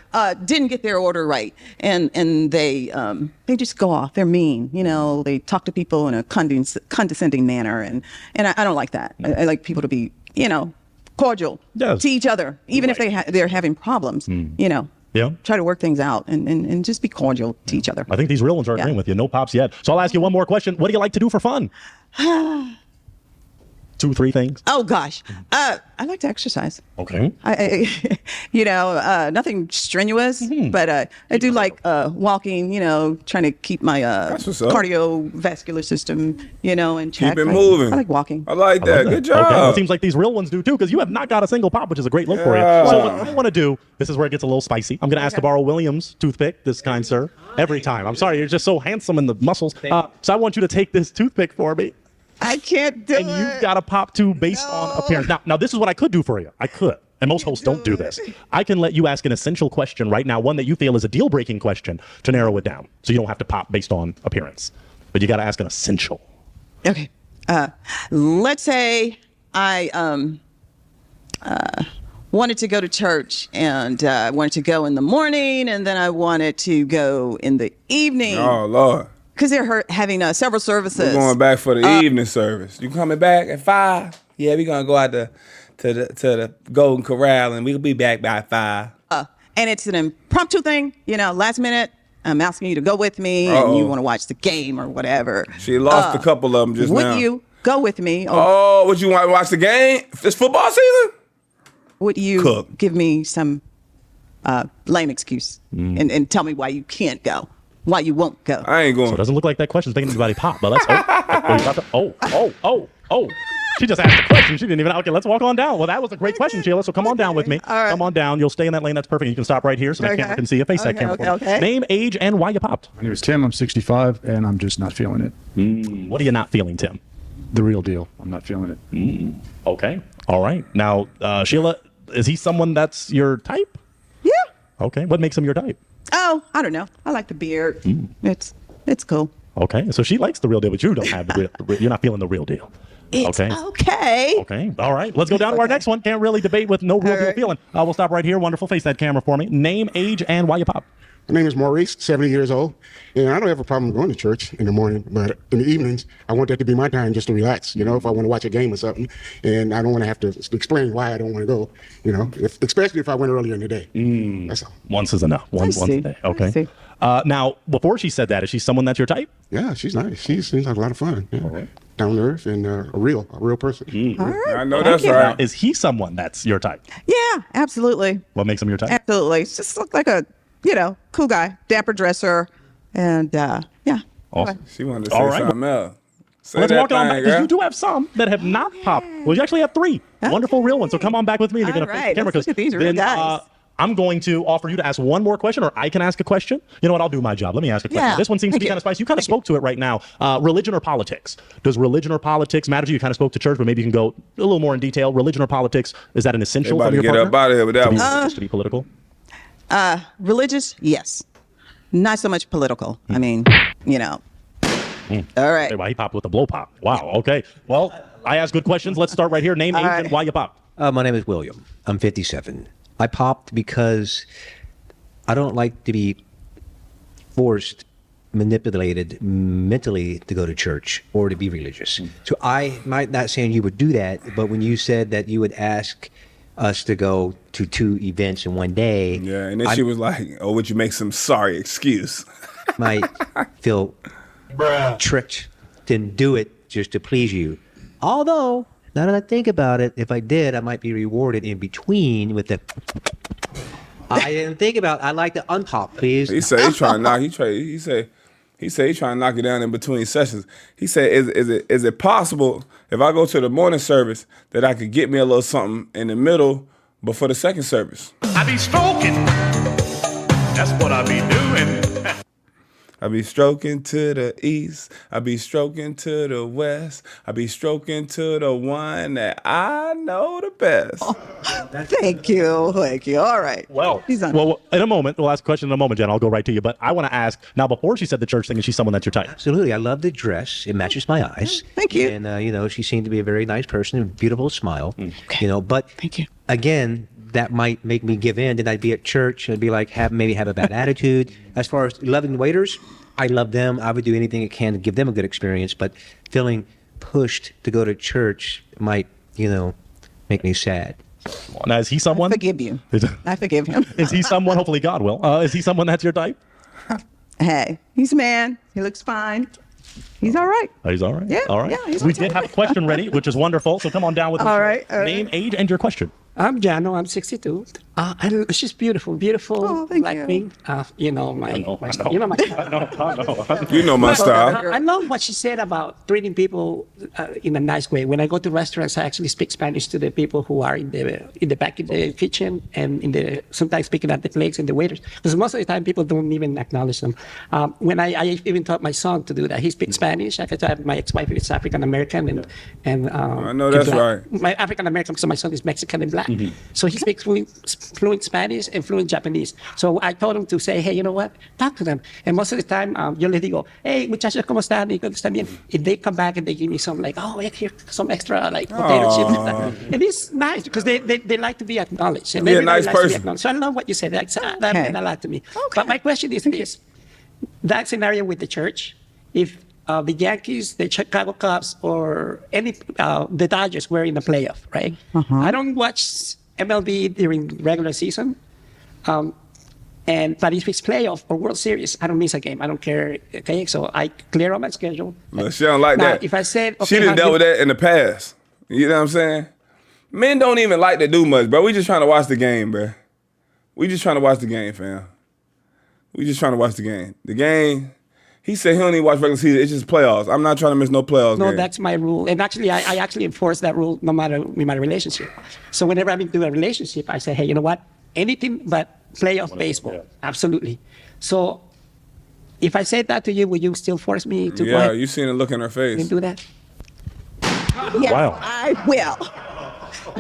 didn't get their order right, and they just go off. They're mean. They talk to people in a condescending manner, and I don't like that. I like people to be cordial to each other, even if they're having problems. Yeah. Try to work things out and just be cordial to each other. I think these real ones are agreeing with you. No pops yet. So I'll ask you one more question. What do you like to do for fun? 2, 3 things. Oh gosh, I like to exercise. Okay. Nothing strenuous, but I do like walking. Trying to keep my cardiovascular system, in check. Keep it moving. I like walking. I like that. Good job. Okay. Well, it seems like these real ones do too, because you have not got a single pop, which is a great look for you. So what I want to do, this is where it gets a little spicy. I'm going to ask to borrow William's toothpick, this kind sir, every time. I'm sorry, you're just so handsome in the muscles. So I want you to take this toothpick for me. I can't do it. And you've got to pop to based on appearance. Now, this is what I could do for you. I could. And most hosts don't do this. I can let you ask an essential question right now, one that you feel is a deal-breaking question, to narrow it down. So you don't have to pop based on appearance. But you got to ask an essential. Okay. Let's say I wanted to go to church, and I wanted to go in the morning, and then I wanted to go in the evening. Oh, Lord. Because they're having several services. We're going back for the evening service. You coming back at 5? Yeah, we're going to go out to the Golden Corral, and we'll be back by 5. And it's an impromptu thing, last minute. I'm asking you to go with me, and you want to watch the game or whatever. She lost a couple of them just now. Would you go with me? Would you want to watch the game? It's football season? Would you give me some lame excuse and tell me why you can't go? Why you won't go? I ain't going. So it doesn't look like that question's making anybody pop, but let's She just asked a question. She didn't even. Okay, let's walk on down. Well, that was a great question, Sheila. So come on down with me. Right. Come on down. You'll stay in that lane. That's perfect. You can stop right here so that camera can see you. Face that camera. Okay. Name, age, and why you popped. My name is Tim. I'm 65, and I'm just not feeling it. What are you not feeling, Tim? The real deal. I'm not feeling it. Okay. All right. Now, Sheila, is he someone that's your type? Yeah. Okay. What makes him your type? Oh, I don't know. I like the beard. It's cool. Okay. So she likes the real deal, but you don't have the real. You're not feeling the real deal. It's Okay. okay. Okay. All right. Let's go down to our next one. Can't really debate with no real deal feeling. We'll stop right here. Wonderful. Face that camera for me. Name, age, and why you pop. My name is Maurice, 70 years old, and I don't have a problem going to church in the morning, but in the evenings, I want that to be my time just to relax, you know, if I want to watch a game or something, and I don't want to have to explain why I don't want to go, you know, especially if I went earlier in the day. That's all. Once is enough. Once a day. Okay. Now, before she said that, is she someone that's your type? Yeah, she's nice. She seems like a lot of fun. Yeah. Down to earth and a real person. All right. I know that's right. Now, is he someone that's your type? Yeah, absolutely. What makes him your type? Absolutely. Just look like a, cool guy, dapper dresser, and yeah. Awesome. She wanted to say something else. Say Let's that walk on thing, back because girl. you do have some that have not popped. Well, you actually have 3 wonderful real ones. So come on back with me. And you're going to face the camera let's look at these real then guys. I'm going to offer you to ask one more question, or I can ask a question. You know what? I'll do my job. Let me ask a question. Yeah. This one seems to be Thank kind of spicy. You kind of spoke to it right now. Religion or politics? Does religion or politics matter to you? You kind of spoke to church, but maybe you can go a little more in detail. Religion or politics? Is that an essential They about from your to get partner? up out of here with that one. Just to be political? Religious, yes. Not so much political. I mean, All right. Hey, why he popped with a blow pop? Wow. Okay. Well, I asked good questions. Let's start right here. Name, age, and why you pop. My name is William. I'm 57. I popped because I don't like to be forced, manipulated mentally to go to church or to be religious. So I might not saying you would do that, but when you said that you would ask us to go to 2 events in one day. Yeah, and then she was like, oh, would you make some sorry excuse? Might feel tricked, didn't do it just to please you. Although, now that I think about it, if I did, I might be rewarded in between with the. I didn't think about. I like to unpop, please. He said he's trying to knock. He said he's trying to knock it down in between sessions. He said, is it possible if I go to the morning service that I could get me a little something in the middle before the second service? I be stroking. That's what I be doing. I be stroking to the east. I be stroking to the west. I be stroking to the one that I know the best. Thank you. All right. Well, He's on. well, in a moment, we'll ask a question in a moment, Jen. I'll go right to you. But I want to ask, now before she said the church thing, is she someone that's your type? Absolutely. I love the dress. It matches my eyes. Thank you. And, she seemed to be a very nice person, a beautiful smile. Okay. But Thank you. again, that might make me give in. Then I'd be at church and be like, maybe have a bad attitude. As far as loving waiters, I love them. I would do anything I can to give them a good experience. But feeling pushed to go to church might, make me sad. Now, is he someone? I forgive you. I forgive him. Is he someone? Hopefully God will. Is he someone that's your type? Hey, he's a man. He looks fine. He's all right. He's all right. Yeah, All right. yeah, he's We all did have a question ready, which is wonderful. So come on down with All right, all right. Name, age, and your question. I'm Jano. I'm 62. She's beautiful, Oh, thank like you. me. You know my style. You know my style. I love what she said about treating people in a nice way. When I go to restaurants, I actually speak Spanish to the people who are in the back in the kitchen and sometimes speaking at the plates and the waiters. Because most of the time, people don't even acknowledge them. When I even taught my son to do that, he speaks Spanish. My ex-wife is African American, and I know that's right. My African American, so my son is Mexican and black. So he speaks fluent Spanish and fluent Japanese. So I told him to say, hey, you know what? Talk to them. And most of the time, yo les digo, hey, muchachos, ¿cómo están? Y están bien. If they come back and they give me some here, some extra potato chips. And it's nice because they like to be acknowledged. And Be a everybody nice likes to be person. acknowledged. So I love what you said. That meant a lot to me. But my question is this. That scenario with the church, if the Yankees, the Chicago Cubs, or the Dodgers were in the playoff, right? I don't watch MLB during regular season. But if it's playoff or World Series, I don't miss a game. I don't care. Okay, so I clear on my schedule. Look, she don't like Now, that. if I said, okay, she done dealt with that in the past. You know what I'm saying? Men don't even like to do much, bro. We just trying to watch the game, bro. We just trying to watch the game, fam. We just trying to watch the game. The game. He said he don't even watch regular season. It's just playoffs. I'm not trying to miss no playoffs. No, game. that's my rule. And actually, I actually enforce that rule no matter in my relationship. So whenever I'm into a relationship, I say, hey, you know what? Anything but playoff baseball. Yeah. Absolutely. So if I said that to you, would you still force me to go ahead? Yeah, you seen the look in her face. And do that? Yes, Wow. I will.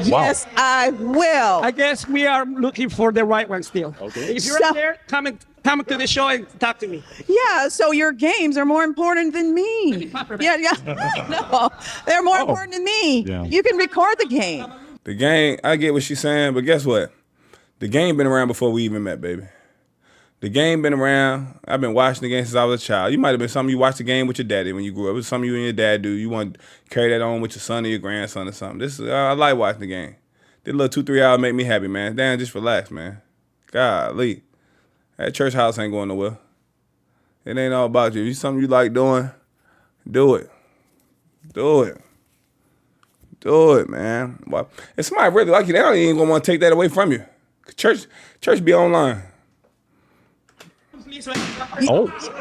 Yes, I will. I guess we are looking for the right one still. Okay. If you're So- out there, comment Come to the show and talk to me. Yeah, so your games are more important than me. Yeah. No, they're more important than me. Yeah. You can record the game. The game, I get what she's saying, but guess what? The game been around before we even met, baby. The game been around. I've been watching the game since I was a child. You might have been something you watched the game with your daddy when you grew up. It was something you and your dad do. You want to carry that on with your son or your grandson or something. I like watching the game. This little 2-3 hours make me happy, man. Damn, just relax, man. Golly. That church house ain't going nowhere. It ain't all about you. If it's something you like doing, do it. Do it. Do it, man. If somebody really like you, they don't even gonna want to take that away from you. Church be online.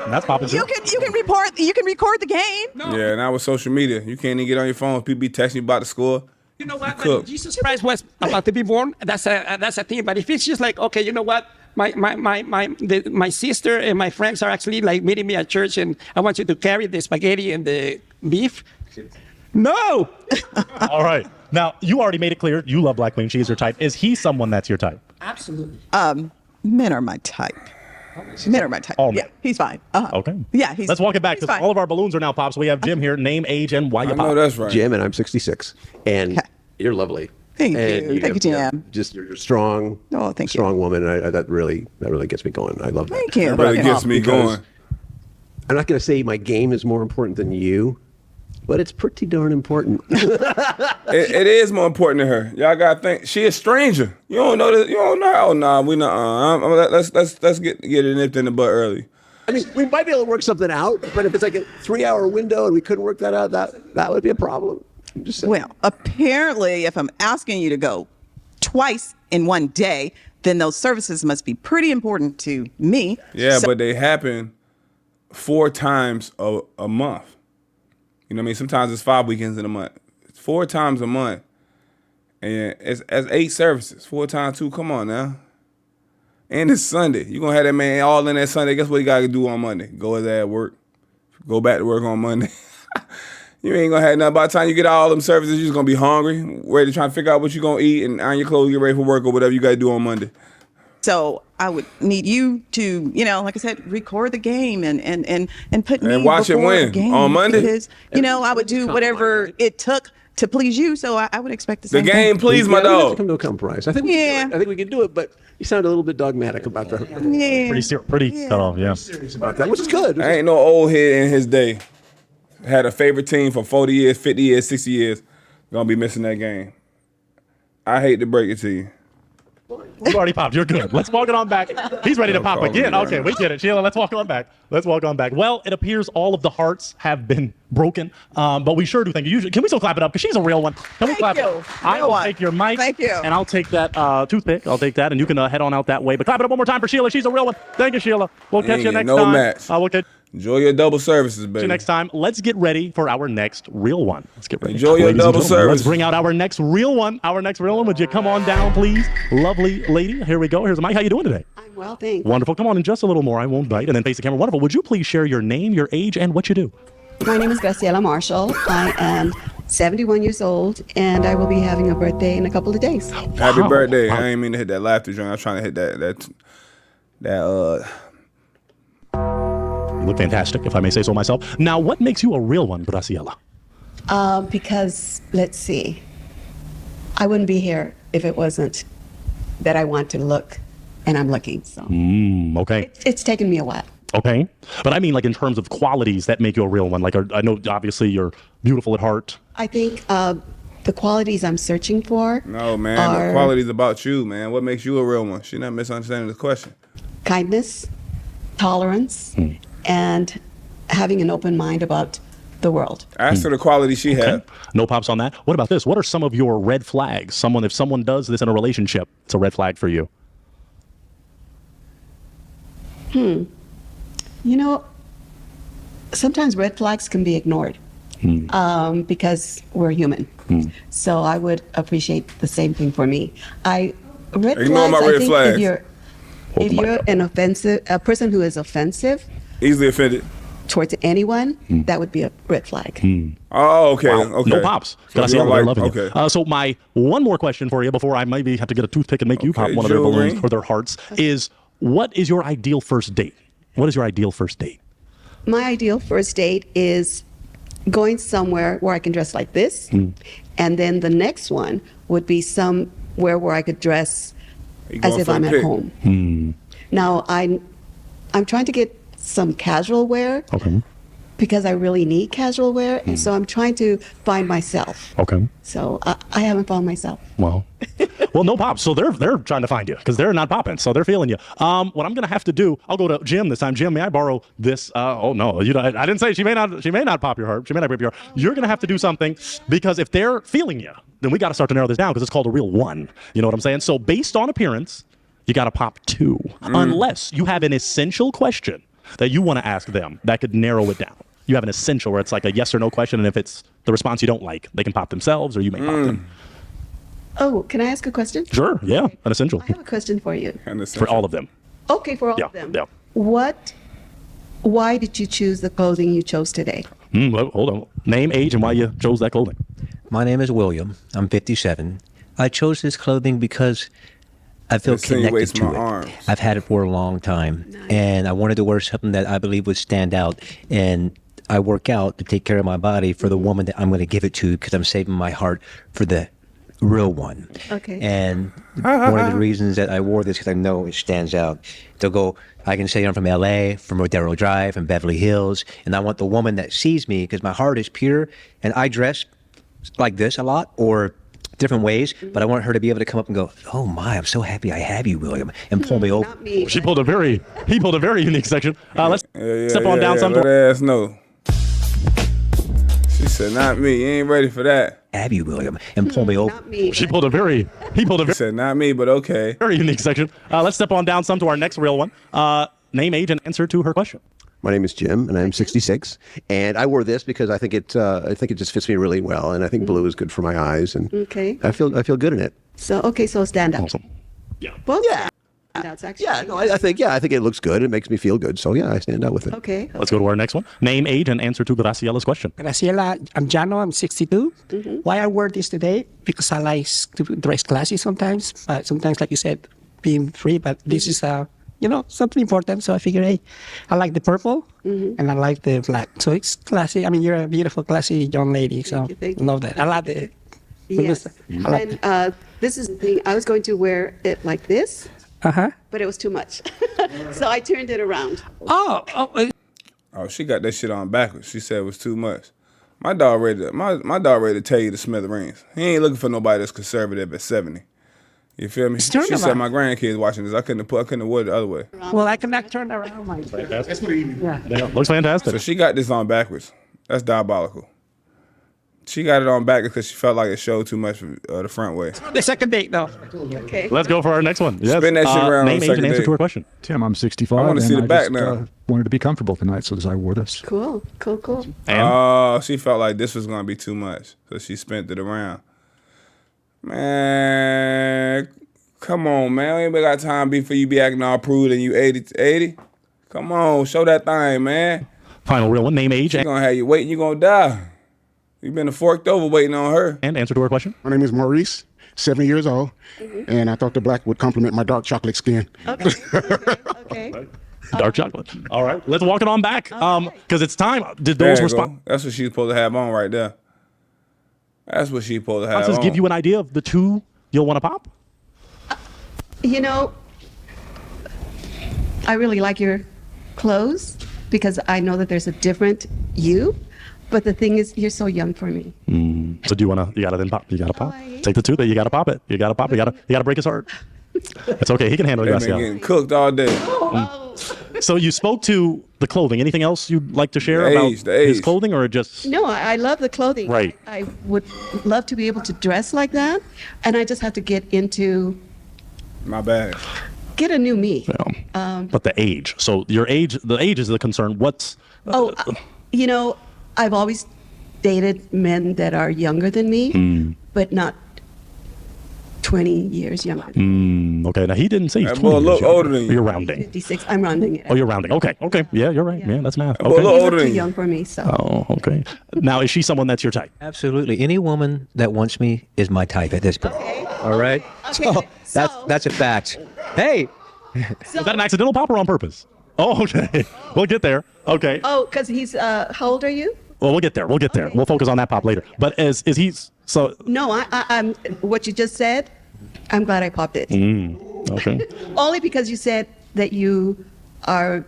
That's popping. You can record the game. Yeah, now with social media, you can't even get on your phone. People be texting you about the score. You know what? When Jesus Christ was about to be born, that's a thing. But if it's just like, okay, you know what? My sister and my friends are actually like meeting me at church, and I want you to carry the spaghetti and the beef. No. All right. Now, you already made it clear you love black women. She is your type. Is he someone that's your type? Absolutely. Men are my type. Men are my type. All men. Yeah, he's fine. Okay. Yeah, Let's walk it back he's because fine. all of our balloons are now pops. We have Jim here. Name, age, and why you pop. that's right. Jim, and I'm 66. And you're lovely. Thank And you. Thank you, Jim. You're strong. Oh, thank you. Strong woman. And that really gets me going. I love that. Thank you. That really gets me going. I'm not going to say my game is more important than you, but it's pretty darn important. It is more important to her. Y'all gotta think she a stranger. You don't know this. You don't know. Oh nah, we not. Let's get it nipped in the butt early. I mean, we might be able to work something out, but if it's like a 3-hour window and we couldn't work that out, that would be a problem. I'm just saying. Well, apparently, if I'm asking you to go twice in one day, then those services must be pretty important to me. Yeah, but they happen 4 times a month. You know what I mean? Sometimes it's 5 weekends in a month. It's 4 times a month. And it's 8 services. 4 times 2. Come on now. And it's Sunday. You're going to have that man all in that Sunday. Guess what he got to do on Monday? Go his ass work. Go back to work on Monday. You ain't going to have nothing. By the time you get all them services, you're just going to be hungry, ready to try to figure out what you're going to eat and iron your clothes, get ready for work or whatever you got to do on Monday. So I would need you to, like I said, record the game and put me And watch it before when? the game On Monday? Because, I would do whatever it took to please you. So I would expect the same The game thing. please my We have to dog. come to a compromise. I think we can do it. I think we can do it, but you sound a little bit dogmatic about that. Yeah. Pretty cut off, yeah. Serious about that, which is good. I ain't no old head in his day. Had a favorite team for 40 years, 50 years, 60 years. Gonna be missing that game. I hate to break it to you. You already popped. You're good. Let's walk it on back. He's ready to pop again. Okay, we get it. Sheila, let's walk on back. Well, it appears all of the hearts have been broken, but we sure do thank you. Can we still clap it up? Because she's a real one. Can we clap it up? I will take your mic. Thank you. And I'll take that toothpick. I'll take that, and you can head on out that way. But clap it up one more time for Sheila. She's a real one. Thank you, Sheila. We'll catch you Ain't next no time. match. We'll catch Enjoy your double services, baby. you next time. Let's get ready for our next real one. Let's get ready. Enjoy your Ladies and double gentlemen, service. Let's bring out our next real one. Would you come on down, please? Lovely lady. Here we go. Here's the mic. How you doing today? I'm well, thanks. Wonderful. Come on in just a little more. I won't bite. And then face the camera. Wonderful. Would you please share your name, your age, and what you do? My name is Graciella Marshall. I am 71 years old, and I will be having a birthday in a couple of days. Happy birthday. I ain't mean to hit that laughter joint. I was trying to hit that You look fantastic, if I may say so myself. Now, what makes you a real one, Graciella? Because, let's see, I wouldn't be here if it wasn't that I want to look, and I'm looking. So Okay. it's taken me a while. Okay. But I mean, like, in terms of qualities that make you a real one. Like, I know, obviously, you're beautiful at heart. I think the qualities I'm searching for No, man. are The quality's about you, man. What makes you a real one? She's not misunderstanding the question. kindness, tolerance, and having an open mind about the world. Ask her the quality she had. No pops on that. What about this? What are some of your red flags? If someone does this in a relationship, it's a red flag for you. Sometimes red flags can be ignored because we're human. So I would appreciate the same thing for me. Red Ignore flags, my I red think flags. if you're a person who is offensive Easily offended. towards anyone, that would be a red flag. Oh, okay. Wow. Okay. No pops. So Graciela, you don't we're like- loving it. So my one more question for you before I maybe have to get a toothpick and make you pop one of their jewelry. balloons or their hearts is, what is your ideal first date? What is your ideal first date? My ideal first date is going somewhere where I can dress like this. And then the next one would be somewhere where I could dress as if I'm at home. Now, I'm trying to get some casual wear because I really need casual wear. And so I'm trying to find myself. So I haven't found myself. Well, no pops. So they're trying to find you because they're not popping. So they're feeling you. What I'm going to have to do, I'll go to Jim this time. Jim, may I borrow this? Oh no, I didn't say she may not pop your heart. She may not rip your heart. You're going to have to do something because if they're feeling you, then we got to start to narrow this down because it's called a real one. You know what I'm saying? So based on appearance, you got to pop 2, unless you have an essential question that you want to ask them that could narrow it down. You have an essential where it's like a yes or no question, and if it's the response you don't like, they can pop themselves or you may pop them. Oh, can I ask a question? Sure, yeah, an essential. I have a question for you. For all of them. Okay, for all of them. Yeah. Why did you choose the clothing you chose today? Well, hold on. Name, age, and why you chose that clothing. My name is William. I'm 57. I chose this clothing because I feel connected to it. I've had it for a long time, and I wanted to wear something that I believe would stand out. And I work out to take care of my body for the woman that I'm going to give it to because I'm saving my heart for the real one. Okay. And one of the reasons that I wore this because I know it stands out. They'll go, I can say I'm from LA, from Rodeo Drive, from Beverly Hills, and I want the woman that sees me because my heart is pure, and I dress like this a lot or different ways, but I want her to be able to come up and go, oh my, I'm so happy I have you, William, and pull me over. He pulled a very unique section. Let's step on down some. Let ass know. She said, not me. You ain't ready for that. Have you, William, and pull me over. He pulled a very. He said, not me, but okay. Very unique section. Let's step on down some to our next real one. Name, age, and answer to her question. My name is Jim, and I'm 66. And I wore this because I think it just fits me really well, and I think blue is good for my eyes, and I feel good in it. So stand up. Awesome. Yeah. Well, that's actually. Yeah. No, I think it looks good. It makes me feel good. So yeah, I stand out with it. Okay. Let's go to our next one. Name, age, and answer to Graciella's question. Graciella, I'm Jano, I'm 62. Why I wear this today? Because I like to dress classy sometimes. Sometimes, like you said, being free, but this is something important. So I figure, hey, I like the purple and I like the black. So it's classy. I mean, you're a beautiful, classy young lady. Thank you. Love that. I like it. Yes. And this is the thing. I was going to wear it like this, but it was too much. So I turned it around. Oh, she got that shit on backwards. She said it was too much. My dog ready to tell you the smithereens. He ain't looking for nobody that's conservative at 70. You feel me? She said my grandkids watching this. I couldn't have wore it the other way. Well, I cannot turn around my That's what Yeah, looks fantastic. So she got this on backwards. That's diabolical. She got it on backwards because she felt like it showed too much the front way. The second date, though. Okay. Let's go for our next one. Yes. Spin that shit around on Name, the age, second and answer date. to her question. Tim, I'm 65. I want to see the back just, now. Wanted to be comfortable tonight, so I wore this. Cool. Oh, she felt like this was going to be too much. So she spent it around. Man, come on, man. We ain't got time before you be acting all prude and you 80. Come on, show that thing, man. Final real one. Name, age, She's going to have you waiting. You going to die. You been forked over waiting on her. and answer to her question. My name is Maurice, 70 years old, and I thought the black would complement my dark chocolate skin. Okay. Dark chocolate. All right. Let's walk it on back. Because it's time. Did There those you response go. That's what she's supposed to have on right there. That's what she's supposed to have responses on. give you an idea of the two you'll want to pop? I really like your clothes because I know that there's a different you. But the thing is, you're so young for me. So do you want to? You gotta then pop. You gotta pop. Take the two. You gotta pop it. You gotta pop. You gotta break his heart. It's okay. He can handle it. They've been getting cooked all day. So you spoke to the clothing. Anything else you'd like to share The about age, the age. his clothing, or just? No, I love the clothing. Right. I would love to be able to dress like that, and I just have to get into My bad. get a new me. But the age. So your age. The age is the concern. What's? I've always dated men that are younger than me, but not 20 years younger. Okay. Now he didn't say he's That 20 boy a years little younger. older than you. You're rounding. 56. I'm rounding it. Oh, you're rounding. Okay. Yeah, you're right. Yeah, that's math. That boy a little Okay. older Too than you. young for me, so. Oh, okay. Now, is she someone that's your type? Absolutely. Any woman that wants me is my type at this point. All right? Okay. That's a fact. Hey, Was that an accidental pop or on purpose? Oh, okay. We'll get there. Okay. Oh, because he's, how old are you? Well, we'll get there. We'll get there. We'll focus on that pop later. But is he so? No, I'm, what you just said, I'm glad I popped it. Okay. Only because you said that you are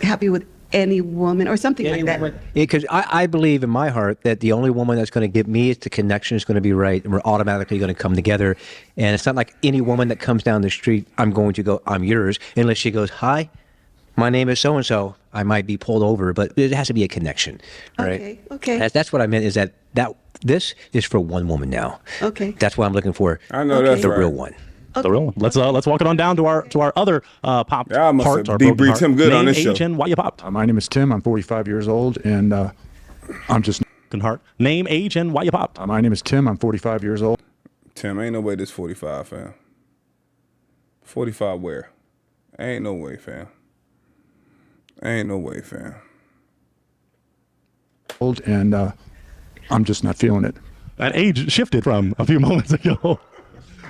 happy with any woman or something like that. Because I believe in my heart that the only woman that's going to give me the connection is going to be right, and we're automatically going to come together. And it's not like any woman that comes down the street, I'm going to go, I'm yours, unless she goes, hi, my name is so-and-so. I might be pulled over, but it has to be a connection, right? Okay. That's what I meant, is that this is for one woman now. Okay. That's what I'm looking for. I know that's the right. real one. The real one. Let's walk it on down to our other pop Yeah, I must parts. have Our broken debriefed heart. him good on Name, this show. age, and why you popped. My name is Tim. I'm 45 years old, and I'm just. Broken heart. Name, age, and why you popped. My name is Tim. I'm 45 years old. Tim, ain't no way this 45, fam. 45 where? Ain't no way, fam. Ain't no way, fam. Old, and I'm just not feeling it. That age shifted from a few moments ago.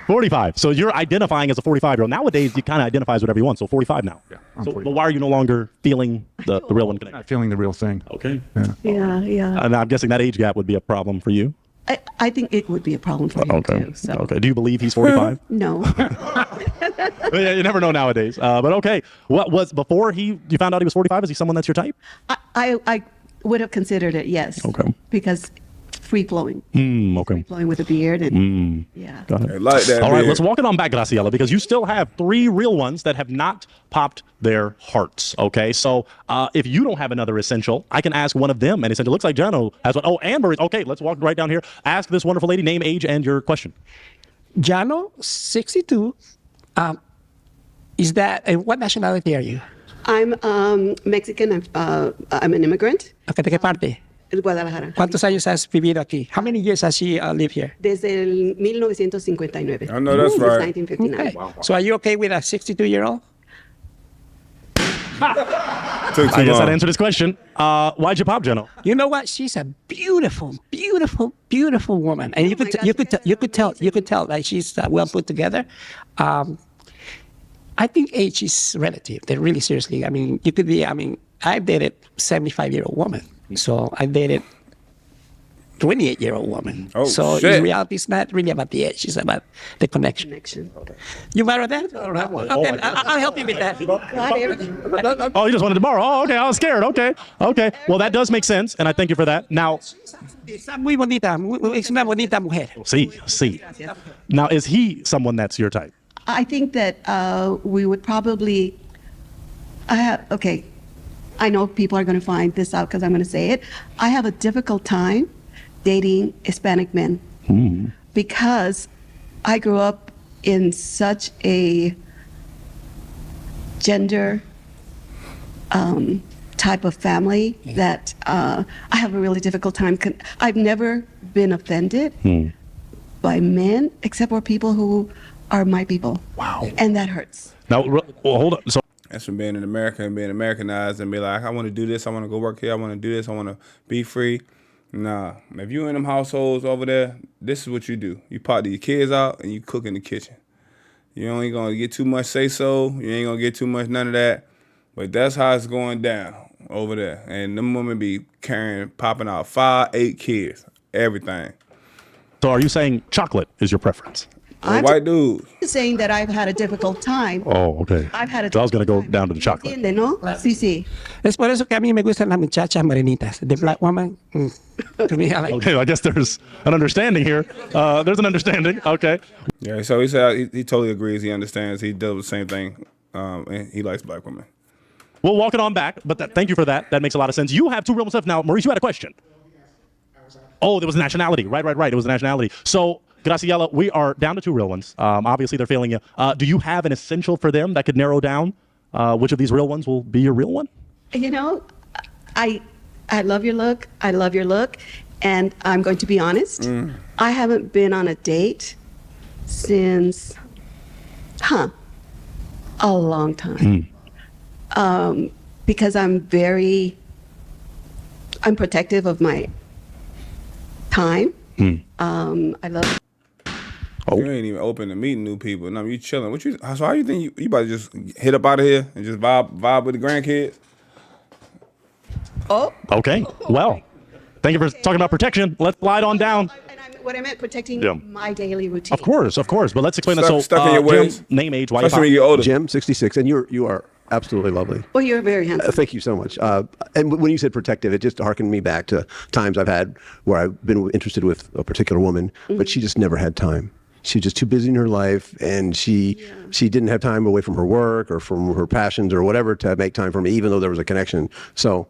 45. So you're identifying as a 45-year-old. Nowadays, you kind of identify as whatever you want. So 45 now. Yeah, So, but why are you no longer feeling the real one connection? Not feeling the real thing. Okay. Yeah. And I'm guessing that age gap would be a problem for you. I think it would be a problem for him too. So. Okay. Do you believe he's 45? No. Yeah, you never know nowadays. But okay. What was before you found out he was 45? Is he someone that's your type? I would have considered it, yes. Okay. Because free flowing. Okay. Flowing with a beard and yeah. Got it. I like that. All right, beard. let's walk it on back, Graciella, because you still have 3 real ones that have not popped their hearts. Okay, so if you don't have another essential, I can ask one of them an essential. Looks like Jano has one. Oh, Amber is okay. Let's walk right down here. Ask this wonderful lady name, age, and your question. Jano, 62. Is that what nationality are you? I'm Mexican. I'm an immigrant. Okay, ¿de qué parte? En Guadalajara. ¿Cuántos años has vivido aquí? How many years has she lived here? Desde el 1959. I know that's Since right. 1959. Okay. So are you okay with a 62-year-old? Took too I guess that long. answered his question. Why'd you pop, Jano? You know what? She's a beautiful, beautiful, beautiful woman, and you could tell that she's well put together. I think age is relative. They're really seriously. I mean, you could be. I mean, I've dated 75-year-old woman, so I dated 28-year-old woman. Oh, so shit. in reality, it's not really about the age. It's about the connection. You married that? Okay, I'll help you with that. Oh, you just wanted to borrow. Oh, okay. I was scared. Okay. Well, that does make sense, and I thank you for that. Now, Está muy bonita. Es una bonita mujer. see. Now, is he someone that's your type? I think that we would probably. Okay, I know people are going to find this out because I'm going to say it. I have a difficult time dating Hispanic men because I grew up in such a gender type of family that I have a really difficult time. I've never been offended by men except for people who are my people. Wow. And that hurts. Now, hold on. So That's from being in America and being Americanized and be like, I want to do this. I want to go work here. I want to do this. I want to be free. Nah. If you in them households over there, this is what you do. You party your kids out and you cook in the kitchen. You ain't going to get too much say-so. You ain't going to get too much none of that. But that's how it's going down over there. And them women be popping out 5, 8 kids, everything. So are you saying chocolate is your preference? I'm white dude. saying that I've had a difficult time. Oh, okay. I've had a So I was going to go down to the chocolate. ¿Entiende, no? Sí, sí. Es por eso que a mí me gustan las muchachas morenitas. The black woman. To me, I like. Okay, I guess there's an understanding here. There's an understanding. Okay. Yeah, so he said he totally agrees. He understands. He does the same thing. And he likes black women. We'll walk it on back, but thank you for that. That makes a lot of sense. You have 2 real stuff. Now, Maurice, you had a question. Oh, there was nationality. Right. It was nationality. So, Graciella, we are down to 2 real ones. Obviously, they're failing you. Do you have an essential for them that could narrow down which of these real ones will be your real one? You know, I love your look. I love your look. And I'm going to be honest. I haven't been on a date since, a long time. Because I'm protective of my time. I love. Oh. You ain't even open to meeting new people. No, you chilling. So how you think you about to just hit up out of here and just vibe with the grandkids? Oh. Okay. Well, thank you for talking about protection. Let's slide on down. What I meant, protecting Yeah. my daily routine. Of course. But let's explain that. So, Stuck in your ways. Jim, name, age, why Especially when you you get older. Jim, 66, and you are absolutely lovely. Well, you're very handsome. Thank you so much. And when you said protective, it just harkened me back to times I've had where I've been interested with a particular woman, but she just never had time. She was just too busy in her life, and she didn't have time away from her work or from her passions or whatever to make time for me, even though there was a connection. So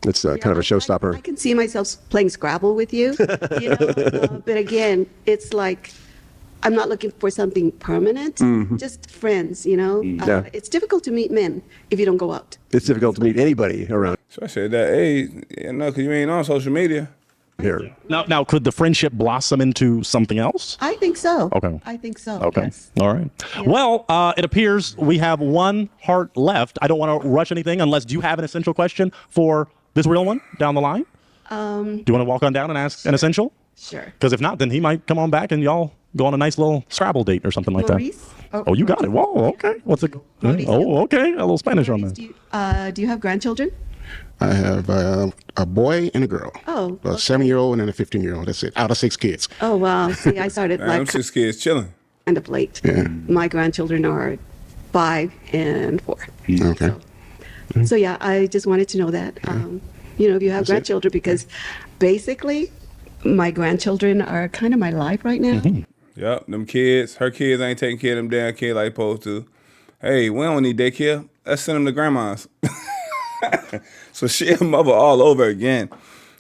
it's kind of a showstopper. I can see myself playing Scrabble with you, you know? But again, it's like I'm not looking for something permanent, just friends, you know? Yeah. It's difficult to meet men if you don't go out. It's difficult to meet anybody around Especially at that age, because you ain't on social media. here. Now, could the friendship blossom into something else? I think so. Okay. I think so. Okay. Yes. All right. Well, it appears we have one heart left. I don't want to rush anything unless, do you have an essential question for this real one down the line? Do you want to walk on down and ask an essential? Sure. Because if not, then he might come on back and y'all go on a nice little Scrabble date or something like Maurice? that. Oh, you got it. Whoa, okay. What's it? Oh, okay. A little Spanish on that. Do you have grandchildren? I have a boy and a girl. Oh, A 7-year-old and then a 15-year-old. That's it. Out of 6 kids. Oh, wow. See, I started Them like 6 kids chilling. kind of late. Yeah. My grandchildren are 5 and 4. Okay. So yeah, I just wanted to know that, you know, if you have That's it. grandchildren, because basically my grandchildren are kind of my life right now. Yep, them kids, her kids ain't taking care of them damn kids like supposed to. Hey, we don't need daycare. Let's send them to grandma's. So she a mother all over again.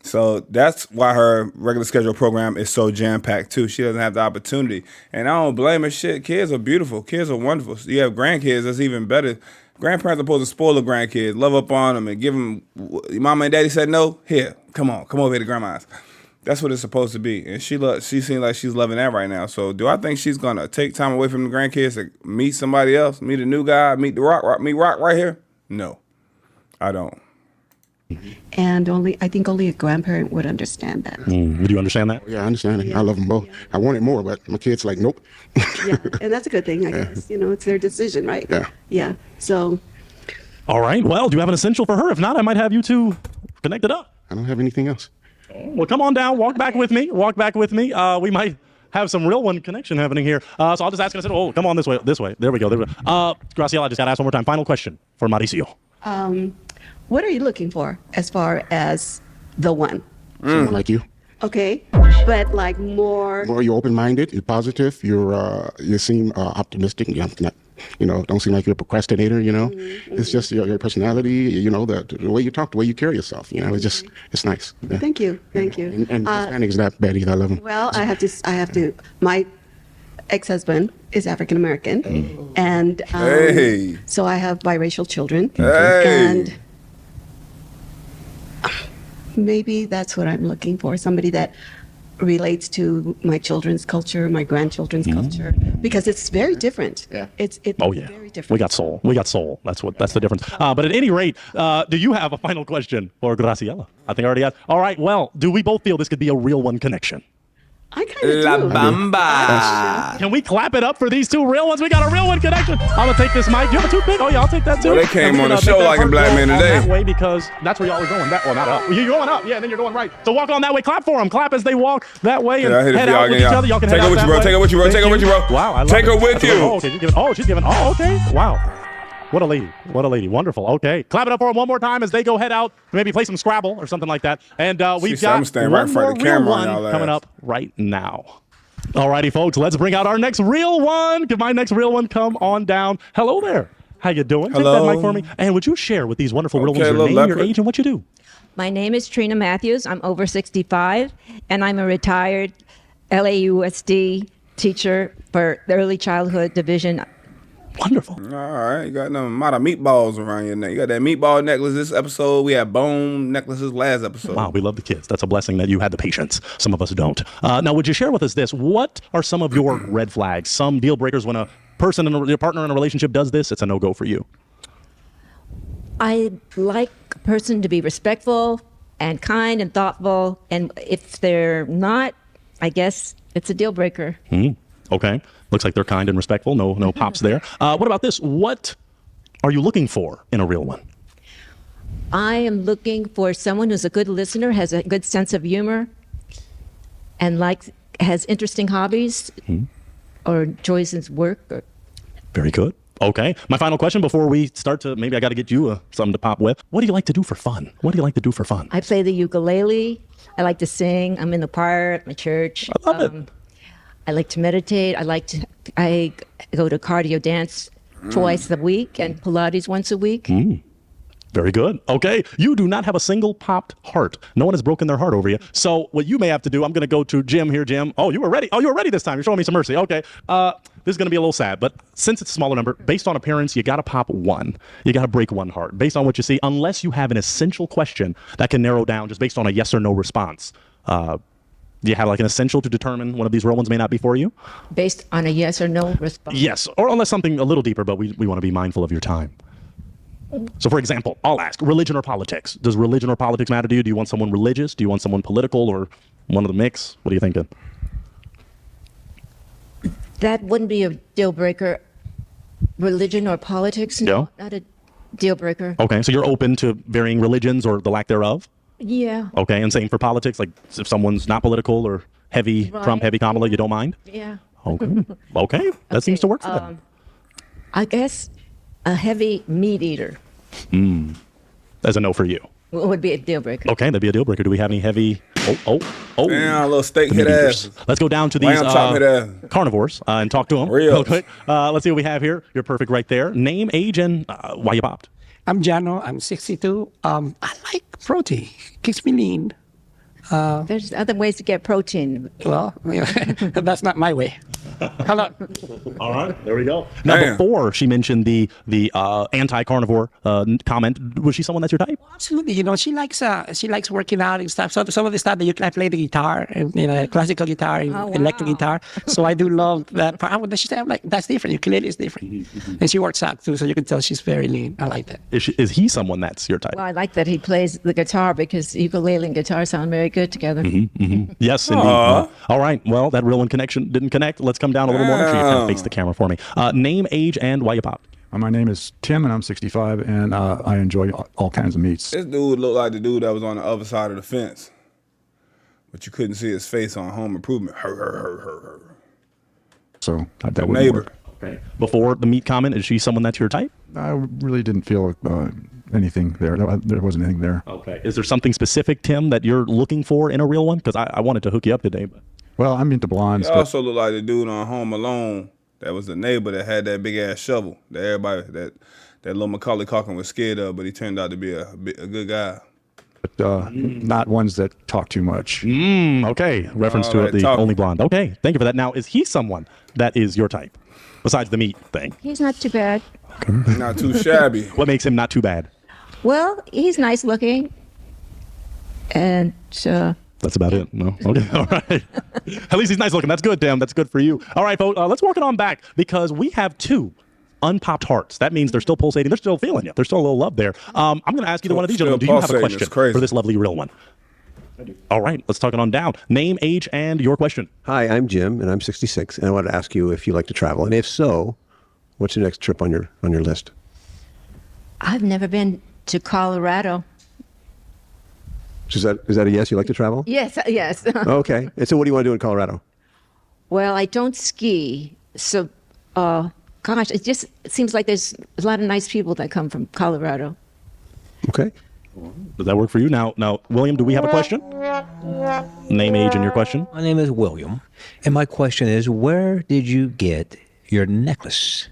So that's why her regular schedule program is so jam-packed too. She doesn't have the opportunity. And I don't blame her. Shit, kids are beautiful. Kids are wonderful. So you have grandkids, that's even better. Grandparents are supposed to spoil the grandkids, love up on them, and give them. Mama and daddy said no. Here, come over here to grandma's. That's what it's supposed to be. And she seems like she's loving that right now. So do I think she's gonna take time away from the grandkids to meet somebody else, meet a new guy, meet the meet Rock right here? No, I don't. And I think only a grandparent would understand that. Would you understand that? Yeah, I understand it. I love them both. I wanted more, but my kid's like, nope. Yeah, and that's a good thing, I guess. You know, it's their decision, right? Yeah. Yeah. So All right. Well, do you have an essential for her? If not, I might have you two connected up. I don't have anything else. Well, come on down. Walk back with me. We might have some real one connection happening here. So I'll just ask her. I said, oh, come on this way. There we go. Graciella, I just got to ask one more time. Final question for Mauricio. what are you looking for as far as the one? Someone like you. Okay, but like more. More, you're open-minded, you're positive, you seem optimistic. You're not, don't seem like you're a procrastinator. It's just your personality. The way you talk, the way you carry yourself. It's nice. Yeah. Thank you. And Hispanic is not bad either. I love them. Well, I have to. My ex-husband is African American, and so I have biracial children, and maybe that's what I'm looking for. Somebody that relates to my children's culture, my grandchildren's culture, because it's very different. Yeah. It's Oh yeah, very different. we got soul. That's the difference. But at any rate, do you have a final question for Graciella? I think I already asked. All right. Well, do we both feel this could be a real one connection? I kind of La do. Bamba. Can we clap it up for these two real ones? We got a real one connection. I'm gonna take this mic. Do you have a toothpick? Oh yeah, I'll take that too. Well, they came And we on can, the show make that like a part black go man on today. That way, because that's where y'all are going. Well, not up. You're going up. Yeah, and then you're going right. So walk on that way. Clap for them. Clap as they walk that way and Yeah, I hit it head for y'all out with again, each y'all. other. Y'all can Take head her out with you, that bro. way. Take her with you, bro. Thank Take her with you, bro. Wow, I love Take it. her with That's you. Oh, okay. She's giving. Oh, okay. Wow. What a lady. Wonderful. Okay. Clap it up for them one more time as they go head out. Maybe play some Scrabble or something like that. And we've said, "I'm got staying right one in front more of the real camera on one y'all coming ass." up right now. Alrighty, folks. Let's bring out our next real one. Give my next real one come on down. Hello there. How you doing? Hello. Take that mic for me. And would you share with these wonderful real Okay, ones your little name, your leopard. age, and what you do? My name is Trina Matthews. I'm over 65, and I'm a retired LAUSD teacher for the early childhood division. Wonderful. All right, you got them amount of meatballs around your neck. You got that meatball necklace this episode. We had bone necklaces last episode. Wow, we love the kids. That's a blessing that you had the patience. Some of us don't. Now, would you share with us this? What are some of your red flags, some deal breakers when a person, your partner in a relationship does this? It's a no-go for you. I like a person to be respectful and kind and thoughtful, and if they're not, I guess it's a deal breaker. Okay. Looks like they're kind and respectful. No pops there. What about this? What are you looking for in a real one? I am looking for someone who's a good listener, has a good sense of humor, and has interesting hobbies or enjoys his work. Very good. Okay. My final question before we start to, maybe I got to get you something to pop with. What do you like to do for fun? What do you like to do for fun? I play the ukulele. I like to sing. I'm in the choir at my church. I love it. I like to meditate. I go to cardio dance twice a week and Pilates once a week. Very good. Okay. You do not have a single popped heart. No one has broken their heart over you. So what you may have to do, I'm going to go to Jim here. Jim. Oh, you were ready. Oh, you were ready this time. You're showing me some mercy. Okay. This is going to be a little sad, but since it's a smaller number, based on appearance, you got to pop one. You got to break one heart based on what you see, unless you have an essential question that can narrow down just based on a yes or no response. Do you have like an essential to determine one of these real ones may not be for you? Based on a yes or no response? Yes, or unless something a little deeper, but we want to be mindful of your time. So for example, I'll ask, religion or politics? Does religion or politics matter to you? Do you want someone religious? Do you want someone political, or one of the mix? What are you thinking? That wouldn't be a deal breaker. Religion or politics? No, not a deal breaker. Okay, so you're open to varying religions or the lack thereof? Yeah. Okay, and same for politics, like if someone's not political or heavy Trump, heavy Kamala, you don't mind? Yeah. Okay. Okay, that seems to work for them. I guess a heavy meat eater As a no for you. would be a deal breaker. Okay, that'd be a deal breaker. Do we have any heavy? Oh. Damn, a little steak the hit meat ass. eaters. Let's go down to these Lamb chop hit ass. carnivores and talk to them. Real. Okay. Let's see what we have here. You're perfect right there. Name, age, and why you popped. I'm Jano. I'm 62. I like protein. Keeps me lean. There's other ways to get protein. Well, that's not my way. Hello. All right, there we go. Now, before she mentioned the anti-carnivore comment, was she someone that's your type? Absolutely. You know, she likes working out and stuff. So some of the stuff that I play the guitar, and, classical guitar, and electric guitar. So I do love that part. She said, I'm like, that's different. Ukulele is different. And she works out too, so you can tell she's very lean. I like that. Is he someone that's your type? Well, I like that he plays the guitar because ukulele and guitar sound very good together. Yes, indeed. All right. Well, that real one connection didn't connect. Let's come down a little more. Make sure you kind of face the camera for me. Name, age, and why you popped. My name is Tim, and I'm 65, and I enjoy all kinds of meats. This dude looked like the dude that was on the other side of the fence, but you couldn't see his face on Home Improvement. So that The wouldn't neighbor. work. Okay. Before the meat comment, is she someone that's your type? I really didn't feel anything there. There wasn't anything there. Okay. Is there something specific, Tim, that you're looking for in a real one? Because I wanted to hook you up today. But Well, I'm into blondes. He also looked like the dude on Home Alone that was the neighbor that had that big ass shovel that everybody that little Macaulay Culkin was scared of, but he turned out to be a good guy. But not ones that talk too much. Okay. Reference to the only blonde. Okay. Thank you for that. Now, is he someone that is your type? Besides the meat thing. He's not too bad. Not too shabby. What makes him not too bad? Well, he's nice looking. And that's about it. No. Okay. All right. At least he's nice looking. That's good, Tim. That's good for you. All right, folks. Let's work it on back because we have 2 unpopped hearts. That means they're still pulsating. They're still feeling you. There's still a little love there. I'm going to ask either one of these gentlemen. Do you have a question for this lovely real one? I do. All right. Let's talk it on down. Name, age, and your question. Hi, I'm Jim, and I'm 66, and I wanted to ask you if you like to travel, and if so, what's your next trip on your list? I've never been to Colorado. Is that a yes? You like to travel? Yes, yes. Okay. And so what do you want to do in Colorado? Well, I don't ski. So, gosh, it just seems like there's a lot of nice people that come from Colorado. Okay. Does that work for you? Now, William, do we have a question? Name, age, and your question? My name is William, and my question is, where did you get your necklace?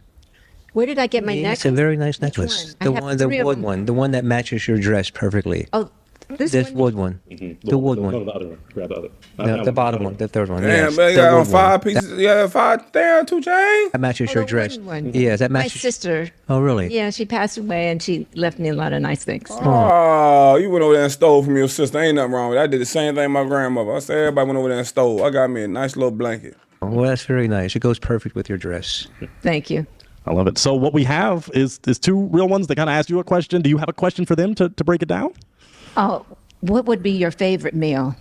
Where did I get my necklace? It's a very nice necklace. I have 3 of wood them. one, the one that matches your dress perfectly. Oh, this wood one. The wood one. No, the other one. Grab the other. No, the bottom one, the third one. Damn, yes, man, you the got wood on 5 one. pieces. You got 5. Damn, 2 chains. That matches your dress. one. Yes, that My matches. sister. Oh, really? Yeah, she passed away and she left me a lot of nice things. Oh, you went over there and stole from your sister. Ain't nothing wrong with that. I did the same thing with my grandmother. I said everybody went over there and stole. I got me a nice little blanket. Well, that's very nice. It goes perfect with your dress. Thank you. I love it. So what we have is 2 real ones that kind of asked you a question. Do you have a question for them to break it down? Oh, what would be your favorite meal?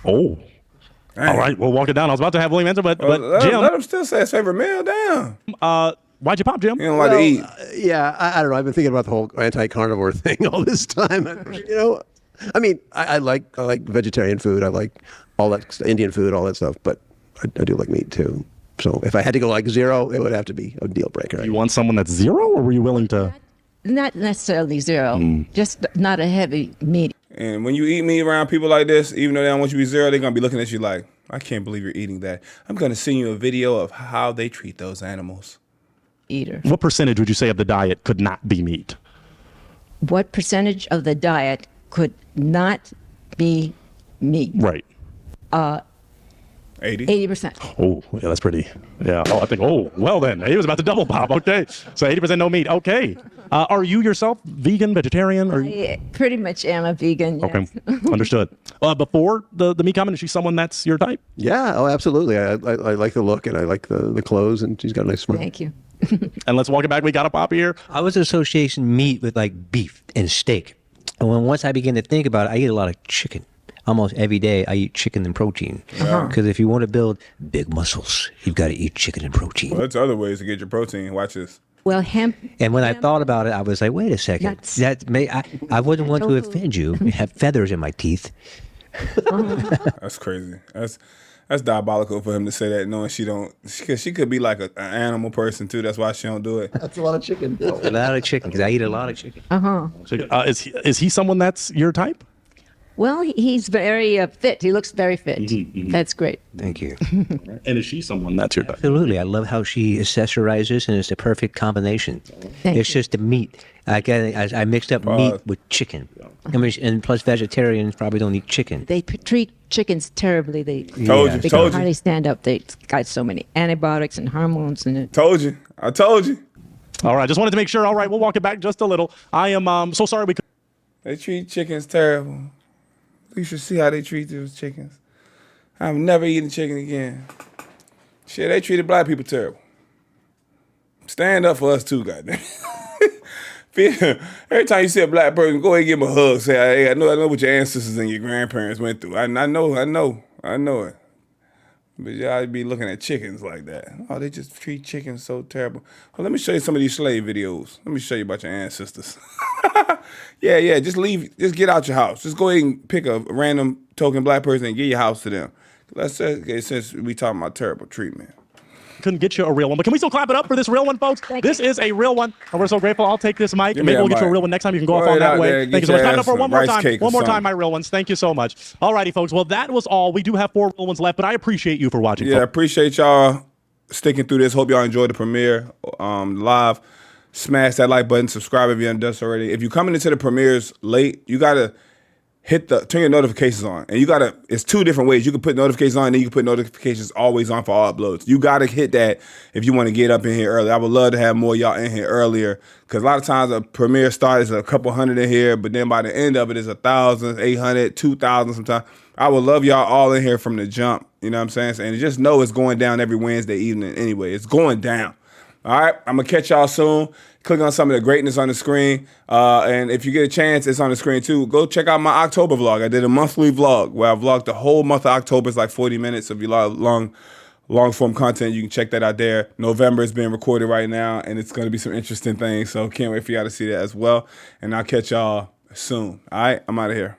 Oh. All right, we'll walk it down. I was about to have William answer, but Jim. Let him still say his favorite meal. Damn. Why'd you pop, Jim? You don't like to eat. Yeah, I don't know. I've been thinking about the whole anti-carnivore thing all this time. I mean, I like vegetarian food. I like all that Indian food, all that stuff. But I do like meat too. So if I had to go like 0, it would have to be a deal breaker. You want someone that's 0, or were you willing to? Not necessarily 0, just not a heavy meat. And when you eat meat around people like this, even though they don't want you to be 0, they're going to be looking at you like, I can't believe you're eating that. I'm going to send you a video of how they treat those animals. Eater. What percentage would you say of the diet could not be meat? What percentage of the diet could not be meat? Right. 80%. Oh, yeah, that's pretty. Yeah. Oh, I think, well then. He was about to double pop. Okay. So 80% no meat. Okay. Are you yourself vegan, vegetarian? Or I pretty much am a vegan, yes. Okay. Understood. Before the meat comment, is she someone that's your type? Yeah. Oh, absolutely. I like the look, and I like the clothes, and she's got a nice smile. Thank you. And let's walk it back. We got a pop here. I was associating meat with like beef and steak. And once I began to think about it, I eat a lot of chicken. Almost every day I eat chicken and protein. Because if you want to build big muscles, you've got to eat chicken and protein. Well, there's other ways to get your protein. Watch this. Well, hemp. And when I thought about it, I was like, wait a second. I wouldn't want to offend you. I have feathers in my teeth. That's crazy. That's diabolical for him to say that, knowing she could be like an animal person too. That's why she don't do it. That's a lot of chicken. A lot of chicken, because I eat a lot of chicken. Is he someone that's your type? Well, he's very fit. He looks very fit. That's great. Thank you. And is she someone that's your type? Absolutely. I love how she accessorizes, and it's the perfect combination. It's just the meat. I mixed up meat with chicken. I mean, and plus vegetarians probably don't eat chicken. They treat chickens terribly. They Told you. can hardly stand up. They got so many antibiotics and hormones in it. Told you. I told you. All right. Just wanted to make sure. All right. We'll walk it back just a little. I am so sorry we could. They treat chickens terrible. You should see how they treat those chickens. I'm never eating chicken again. Shit, they treated black people terrible. Stand up for us too, goddamn. Every time you see a black person, go ahead and give them a hug. Say, hey, I know what your ancestors and your grandparents went through. I know it. But y'all be looking at chickens like that. Oh, they just treat chickens so terrible. Well, let me show you some of these slave videos. Let me show you about your ancestors. Yeah, just get out your house. Just go ahead and pick a random token black person and give your house to them. Let's say, since we talking about terrible treatment. Couldn't get you a real one, but can we still clap it up for this real one, folks? This is a real one, and we're so grateful. I'll take this mic, and maybe we'll get you a real one next time. You can go off on that way. Thank you so much. Clap it up for one more time. One more time, my real ones. Thank you so much. All righty, folks. Well, that was all. We do have 4 real ones left, but I appreciate you for watching. Yeah, I appreciate y'all sticking through this. Hope y'all enjoyed the premiere live. Smash that like button. Subscribe if you haven't done so already. If you're coming into the premieres late, you gotta turn your notifications on. And it's 2 different ways. You can put notifications on, and then you can put notifications always on for all uploads. You gotta hit that if you want to get up in here early. I would love to have more of y'all in here earlier, because a lot of times a premiere starts a couple hundred in here, but then by the end of it is 1,000, 800, 2,000 sometimes. I would love y'all all in here from the jump. You know what I'm saying? And just know it's going down every Wednesday evening anyway. It's going down. All right, I'm going to catch y'all soon. Click on some of the greatness on the screen. And if you get a chance, it's on the screen too. Go check out my October vlog. I did a monthly vlog where I vlogged the whole month of October. It's like 40 minutes. If you love long form content, you can check that out there. November is being recorded right now, and it's going to be some interesting things. So can't wait for y'all to see that as well. And I'll catch y'all soon. All right, I'm out of here.